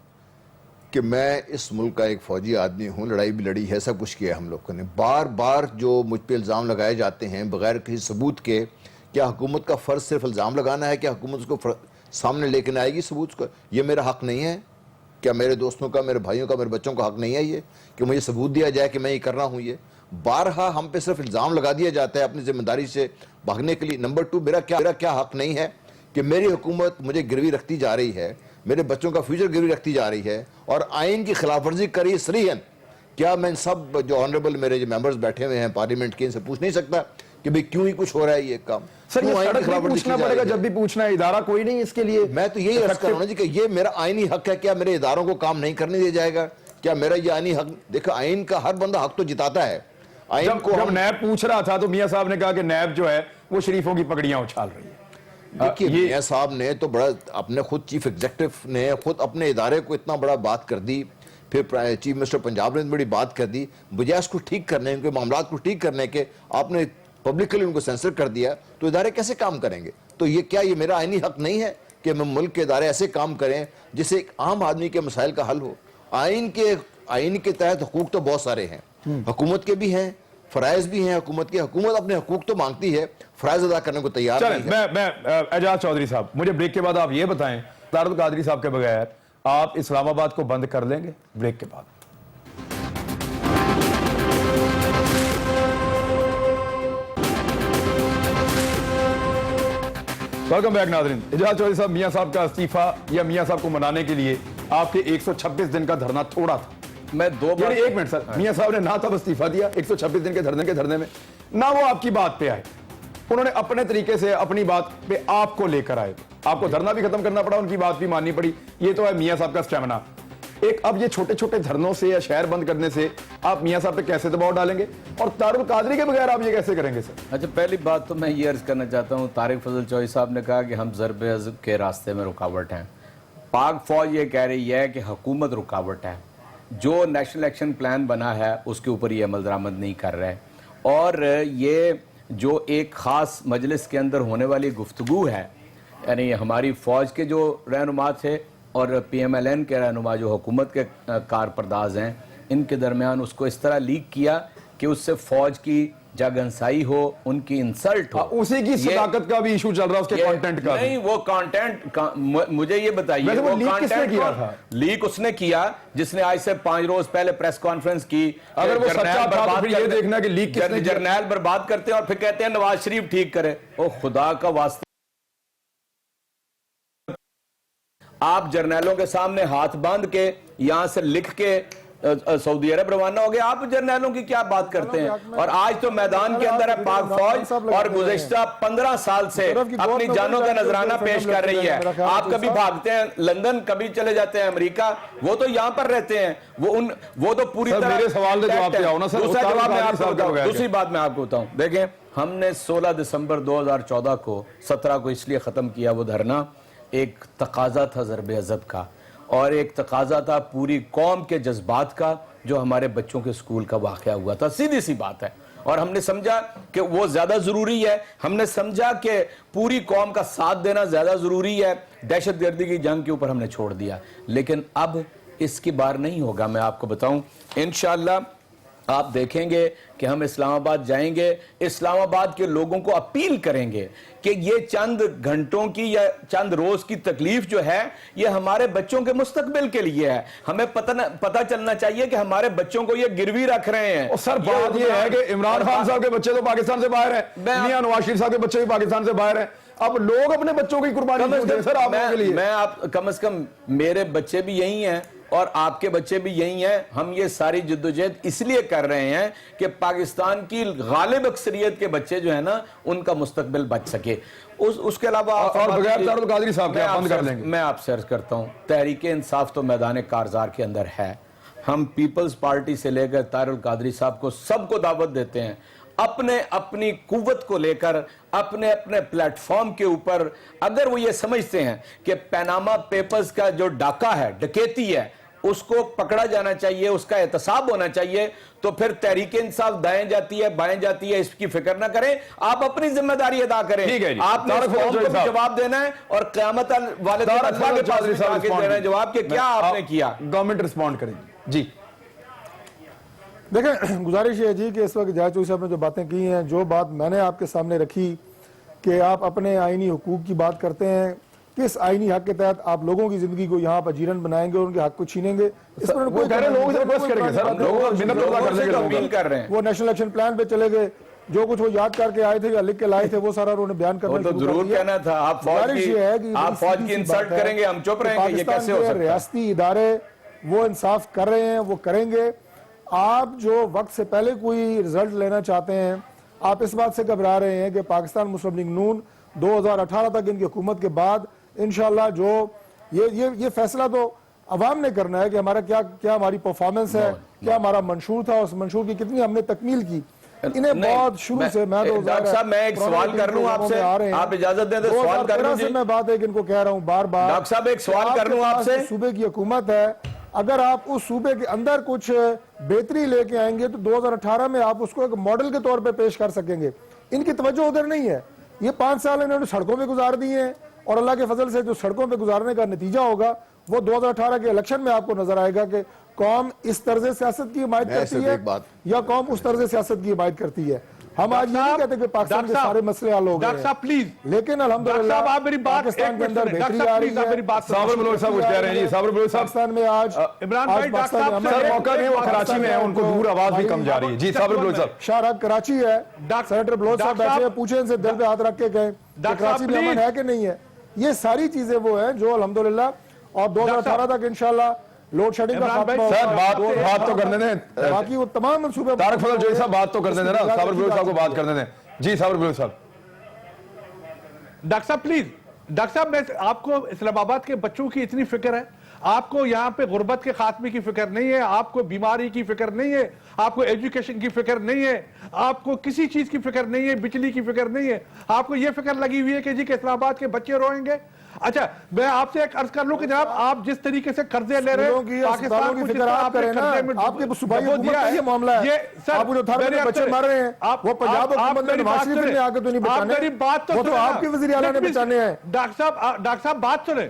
कि मैं इस मुल्क का एक फौजी आदमी हूँ, लड़ाई भी लड़ी है, सब कुछ किया हम लोगों ने। बार बार जो मुझ पे इल्ज़ाम लगाए जाते हैं बगैर किसी सबूत के, क्या हुकूमत का फ़र्ज सिर्फ इल्ज़ाम लगाना है? क्या हुकूमत उसको सामने लेकर आएगी सबूत को? ये मेरा हक नहीं है? क्या मेरे दोस्तों का, मेरे भाइयों का, मेरे बच्चों का हक नहीं है ये कि मुझे सबूत दिया जाए कि मैं ये कर रहा हूँ? ये बारहा हम पे सिर्फ इल्ज़ाम लगा दिया जाता है अपनी जिम्मेदारी से भागने के लिए। नंबर 2, मेरा क्या हक नहीं है कि मेरी हुकूमत मुझे गिरवी रखती जा रही है, मेरे बच्चों का फ्यूचर गिरवी रखती जा रही है और आइन की खिलाफ वर्जी करी सरीहन? क्या मैं सब जो ऑनरेबल मेरे जो मेंबर्स बैठे हुए हैं पार्लियामेंट के, इनसे पूछ नहीं सकता कि भाई क्यों ही कुछ हो रहा है ये काम? सर ये सड़क पे पूछना पड़ेगा जब भी पूछना है, इदारा कोई नहीं इसके लिए। मैं तो यही अर्ज कर रहा हूं जी कि ये मेरा आईनी हक है। क्या मेरे इदारों को काम नहीं करने दिया जाएगा? क्या मेरा ये आईनी हक? देखो आइन का हर बंदा हक तो जिताता है। आइन को जब नैब पूछ रहा था तो मियां साहब ने कहा कि नैब जो है वो शरीफों की पगड़ियां उछाल रही है। देखिए मियां साहब ने तो बड़ा अपने खुद चीफ एग्जीक्यूटिव ने खुद अपने इदारे को इतना बड़ा बात कर दी, फिर चीफ मिनिस्टर पंजाब ने बड़ी बात कर दी, बजाय उसको ठीक करने, उनके मामलात को ठीक करने के आपने पब्लिकली उनको सेंसर कर दिया। तो इदारे कैसे काम करेंगे? तो ये क्या ये मेरा आईनी हक नहीं है कि मैं मुल्क के इदारे ऐसे काम करें जिससे एक आम आदमी के मसाइल का हल हो? आइन के तहत हुकूक तो बहुत सारे हैं, हुकूमत के भी हैं, फराइज भी हैं हुकूमत के। हुकूमत अपने हुकूक तो मांगती है, फराइज अदा करने को तैयार नहीं है। मैं एजाज चौधरी साहब, मुझे ब्रेक के बाद आप ये बताएं, तारुल कादरी साहब के बगैर आप इस्लामाबाद को बंद कर लेंगे? ब्रेक के बाद वेलकम बैक नाज़रीन। एजाज चौधरी साहब, मियां साहब का इस्तीफा या मियां साहब को मनाने के लिए आपके 126 दिन का धरना थोड़ा था। मैं दो बार एक मिनट सर, मियां साहब ने ना तब इस्तीफा दिया 126 दिन के धरने में, ना वो आपकी बात पे आए, उन्होंने अपने तरीके से अपनी बात पे आपको लेकर आए, आपको धरना भी खत्म करना पड़ा, उनकी बात भी माननी पड़ी। ये तो है मियां साहब का स्टेमिना। एक अब ये छोटे छोटे धरनों से या शहर बंद करने से आप मियां साहब पे कैसे दबाव डालेंगे और तारुल कादरी के बगैर आप ये कैसे करेंगे सर? अच्छा, पहली बात तो मैं ये अर्ज करना चाहता हूँ, तारिक फजल चौधरी साहब ने कहा कि हम ज़रब अज़ब के रास्ते में रुकावट हैं। पाक फौज ये कह रही है कि हुकूमत रुकावट है, जो नेशनल एक्शन प्लान बना है उसके ऊपर ये अमल दरामद नहीं कर रहे, और ये जो एक ख़ास मजलिस के अंदर होने वाली गुफ्तगू है, यानी हमारी फ़ौज के जो रहनुमा थे और PMLN के रहनुमा जो हुकूमत के कारपरदाज हैं, इनके दरमियान उसको इस तरह लीक किया कि उससे फ़ौज की जगहंसाई हो, उनकी इंसल्ट हो। उसी की सदाकत का भी इशू चल रहा है, उसके कंटेंट का नहीं, वो कंटेंट मुझे ये बताइए, वो कंटेंट लीक उसने किया जिसने आज से 5 रोज पहले प्रेस कॉन्फ्रेंस की। अगर वो सच्चा था तो फिर ये देखना कि लीक किसने किया। जर्नैल बर्बाद करते हैं और फिर कहते हैं नवाज शरीफ ठीक करे। ओ खुदा का वास्ता, आप जर्नैलों के सामने हाथ बांध के यहां से लिख के सऊदी अरब रवाना हो गया, आप जर्नैलों की क्या बात करते हैं? और आज तो मैदान के अंदर है पाक फौज और गुज़िश्ता 15 साल से अपनी जानों का नजराना पेश कर रही है। आप कभी भागते हैं लंदन, कभी चले जाते हैं अमेरिका, वो तो यहां पर रहते हैं, वो तो पूरी तरह। मेरे सवाल का जवाब आओ ना सर। दूसरा जवाब मैं आपको बताऊं, दूसरी बात मैं आपको बताऊं। देखें, हमने 16 दिसंबर 2014 को 17 को इसलिए खत्म किया वो धरना, एक तकाजा था ज़रब अज़ब का और एक तकाजा था पूरी कौम के जज्बात का, जो हमारे बच्चों के स्कूल का वाक़या हुआ था। सीधी सी बात है, और हमने समझा कि वो ज़्यादा ज़रूरी है, हमने समझा कि पूरी कौम का साथ देना ज़्यादा ज़रूरी है, दहशतगर्दी की जंग के ऊपर हमने छोड़ दिया। लेकिन अब इसकी बार नहीं होगा, मैं आपको बताऊं, इंशाअल्लाह آپ دیکھیں گے کہ ہم اسلام آباد جائیں گے, اسلام آباد کے لوگوں کو اپیل کریں گے کہ یہ چند گھنٹوں کی یا چند روز کی تکلیف جو ہے یہ ہمارے بچوں کے مستقبل کے لیے ہے. ہمیں پتہ چلنا چاہیے کہ ہمارے بچوں کو یہ گروی رکھ رہے ہیں. اور سر بات یہ ہے کہ عمران خان صاحب کے بچے تو پاکستان سے باہر ہیں, میاں نواز شریف صاحب کے بچے بھی پاکستان سے باہر ہیں. اب لوگ اپنے بچوں کی قربانی کیوں دیں سر آپ کے لیے؟ میں آپ کم از کم میرے بچے بھی یہی ہیں اور آپ کے بچے بھی یہی ہیں. ہم یہ ساری جدوجہد اس لیے کر رہے ہیں کہ پاکستان کی غالب اکثریت کے بچے جو ہیں نا ان کا مستقبل بچ سکے. اس کے علاوہ اور بغیر طارق القادری صاحب کے بند کر لیں گے. میں آپ سے عرض کرتا ہوں, تحریک انصاف تو میدان کارزار کے اندر ہے. ہم پیپلز پارٹی سے لے کر طارق القادری صاحب کو سب کو دعوت دیتے ہیں اپنی قوت کو لے کر اپنے پلیٹ فارم کے اوپر. اگر وہ یہ سمجھتے ہیں کہ پیناما پیپرز کا جو ڈاکہ ہے, ڈکیتی ہے, اس کو پکڑا جانا چاہیے, اس کا احتساب ہونا چاہیے, تو پھر تحریک انصاف دائیں جاتی ہے بائیں جاتی ہے, اس کی فکر نہ کریں. آپ اپنی ذمہ داری ادا کریں. آپ نے اس قوم کو بھی جواب دینا ہے اور قیامت والے دن اللہ کے پاس بھی آ کے دینا ہے جواب کہ کیا آپ نے کیا. گورنمنٹ رسپونڈ کرے جی. دیکھیں گزارش یہ ہے جی کہ اس وقت جاج چوہدری صاحب نے جو باتیں کی ہیں, جو بات میں نے آپ کے سامنے رکھی کہ آپ اپنے آئینی حقوق کی بات کرتے ہیں, کس آئینی حق کے تحت آپ لوگوں کی زندگی کو یہاں پر جیرن بنائیں گے اور ان کے حق کو چھینیں گے؟ اس پر وہ کہہ رہے ہیں لوگوں سے ریکویسٹ کریں گے سر, لوگوں سے منت ادا کرنے کے لیے اپیل کر رہے ہیں. وہ نیشنل ایکشن پلان پہ چلے گئے, جو کچھ وہ یاد کر کے آئے تھے یا لکھ کے لائے تھے وہ سارا انہوں نے بیان کرنا وہ تو ضرور کہنا تھا. آپ فوج کی انسلٹ کریں گے, ہم چپ رہیں گے, یہ کیسے ہو سکتا ہے؟ ریاستی ادارے وہ انصاف کر رہے ہیں, وہ کریں گے. آپ جو وقت سے پہلے کوئی رزلٹ لینا چاہتے ہیں, آپ اس بات سے گھبرا رہے ہیں کہ پاکستان مسلم لیگ نون 2018 تک ان کی حکومت کے بعد انشاءاللہ جو یہ فیصلہ تو عوام نے کرنا ہے کہ ہمارا کیا ہماری پرفارمنس ہے, کیا ہمارا منشور تھا, اس منشور کی کتنی ہم نے تکمیل کی. انہیں بہت شروع سے ڈاکٹر صاحب میں ایک سوال کر لوں آپ سے, آپ اجازت دیں تو سوال کر لوں. میں بات ہے کہ ان کو کہہ رہا ہوں بار بار, ڈاکٹر صاحب ایک سوال کر لوں آپ سے. صوبے کی حکومت ہے, اگر آپ اس صوبے کے اندر کچھ بہتری لے کے آئیں گے تو 2018 میں آپ اس کو ایک ماڈل کے طور پہ پیش کر سکیں گے. ان کی توجہ ادھر نہیں ہے. یہ 5 سال انہوں نے سڑکوں پہ گزار دیے ہیں اور اللہ کے فضل سے جو سڑکوں پہ گزارنے کا نتیجہ ہوگا وہ 2018 کے الیکشن میں آپ کو نظر آئے گا کہ قوم اس طرز سیاست کی حمایت کرتی ہے یا قوم اس طرز سیاست کی حمایت کرتی ہے. ہم آج یہ نہیں کہتے کہ پاکستان کے سارے مسئلے حل ہو گئے ڈاکٹر صاحب پلیز, لیکن الحمدللہ آپ میری بات پاکستان کے اندر بہتری آ رہی ہے. صابر بلوچ صاحب کچھ کہہ رہے ہیں جی. صابر بلوچ صاحب پاکستان میں آج عمران بھائی ڈاکٹر صاحب سر موقع نہیں, وہ کراچی میں ہیں, ان کو دور آواز بھی کم جا رہی ہے. جی صابر بلوچ صاحب. شاہراہ کراچی ہے, سینیٹر بلوچ صاحب بیٹھے ہیں, پوچھیں ان سے دل پہ ہاتھ رکھ کے کہیں کہ کراچی میں امن ہے کہ نہیں ہے. یہ ساری چیزیں وہ ہیں جو الحمدللہ اور 2018 تک انشاءاللہ لوڈ شیڈنگ کا خاتمہ سر بات تو کرنے دیں, باقی وہ تمام منصوبے. طارق فضل جوہری صاحب بات تو کرنے دیں نا, صابر بلوچ صاحب کو بات کرنے دیں. جی صابر بلوچ صاحب. ڈاکٹر صاحب پلیز, ڈاکٹر صاحب میں آپ کو اسلام آباد کے بچوں کی اتنی فکر ہے, آپ کو یہاں پہ غربت کے خاتمے کی فکر نہیں ہے, آپ کو بیماری کی فکر نہیں ہے, آپ کو ایجوکیشن کی فکر نہیں ہے, آپ کو کسی چیز کی فکر نہیں ہے, بجلی کی فکر نہیں ہے, آپ کو یہ فکر لگی ہوئی ہے کہ جی کہ اسلام آباد کے بچے روئیں گے. اچھا میں آپ سے ایک عرض کر لوں کہ جناب آپ جس طریقے سے قرضے لے رہے ہیں پاکستان کو, فکر آپ کریں نا, آپ کے صوبائی حکومت کا یہ معاملہ ہے, آپ انہیں 18 میں بچے مار رہے ہیں, وہ پنجاب حکومت نے نواز شریف نے آگے تو نہیں بچانے, وہ تو آپ کے وزیر اعلیٰ نے بچانے ہیں. ڈاکٹر صاحب بات سنیں,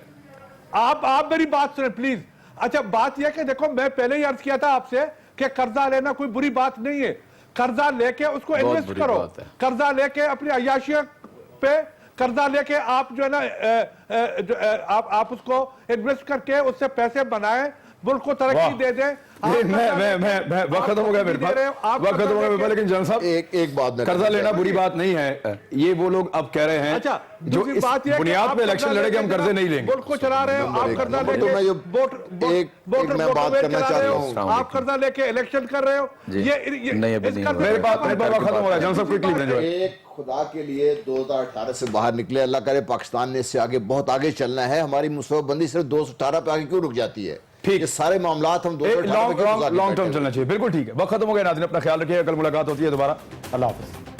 آپ میری بات سنیں پلیز. اچھا بات یہ کہ دیکھو میں پہلے ہی عرض کیا تھا آپ سے کہ قرضہ لینا کوئی بری بات نہیں ہے, قرضہ لے کے اس کو انویسٹ کرو, قرضہ لے کے اپنی عیاشیوں پہ قرضہ لے کے آپ جو ہے نا آپ اس کو انویسٹ کر کے اس سے پیسے بنائیں, ملک کو ترقی دے دیں. میں وقت ختم ہو گیا میرے پاس, وقت ختم ہو گیا میرے پاس. لیکن جنرل صاحب ایک بات, قرضہ لینا بری بات نہیں ہے, یہ وہ لوگ اب کہہ رہے ہیں جو اس بنیاد پہ الیکشن لڑے کہ ہم قرضے نہیں لیں گے. ملک کو چلا رہے ہیں آپ, قرضہ لے کے میں بات کرنا چاہتا ہوں, آپ قرضہ لے کے الیکشن کر رہے ہو. میرے پاس وقت ختم ہو گیا. جنرل صاحب کوئکلی بتائیں. ایک خدا کے لیے 2018 سے باہر نکلے, اللہ کرے پاکستان نے اس سے آگے بہت آگے چلنا ہے. ہماری منصوبہ بندی صرف 2018 پہ آگے کیوں رک جاتی ہے؟ یہ سارے معاملات ہم لانگ ٹرم چلنا چاہیے. بالکل ٹھیک ہے, وقت ختم ہو گیا. ناظرین اپنا خیال رکھیے, کل ملاقات ہوتی ہے دوبارہ. اللہ حافظ.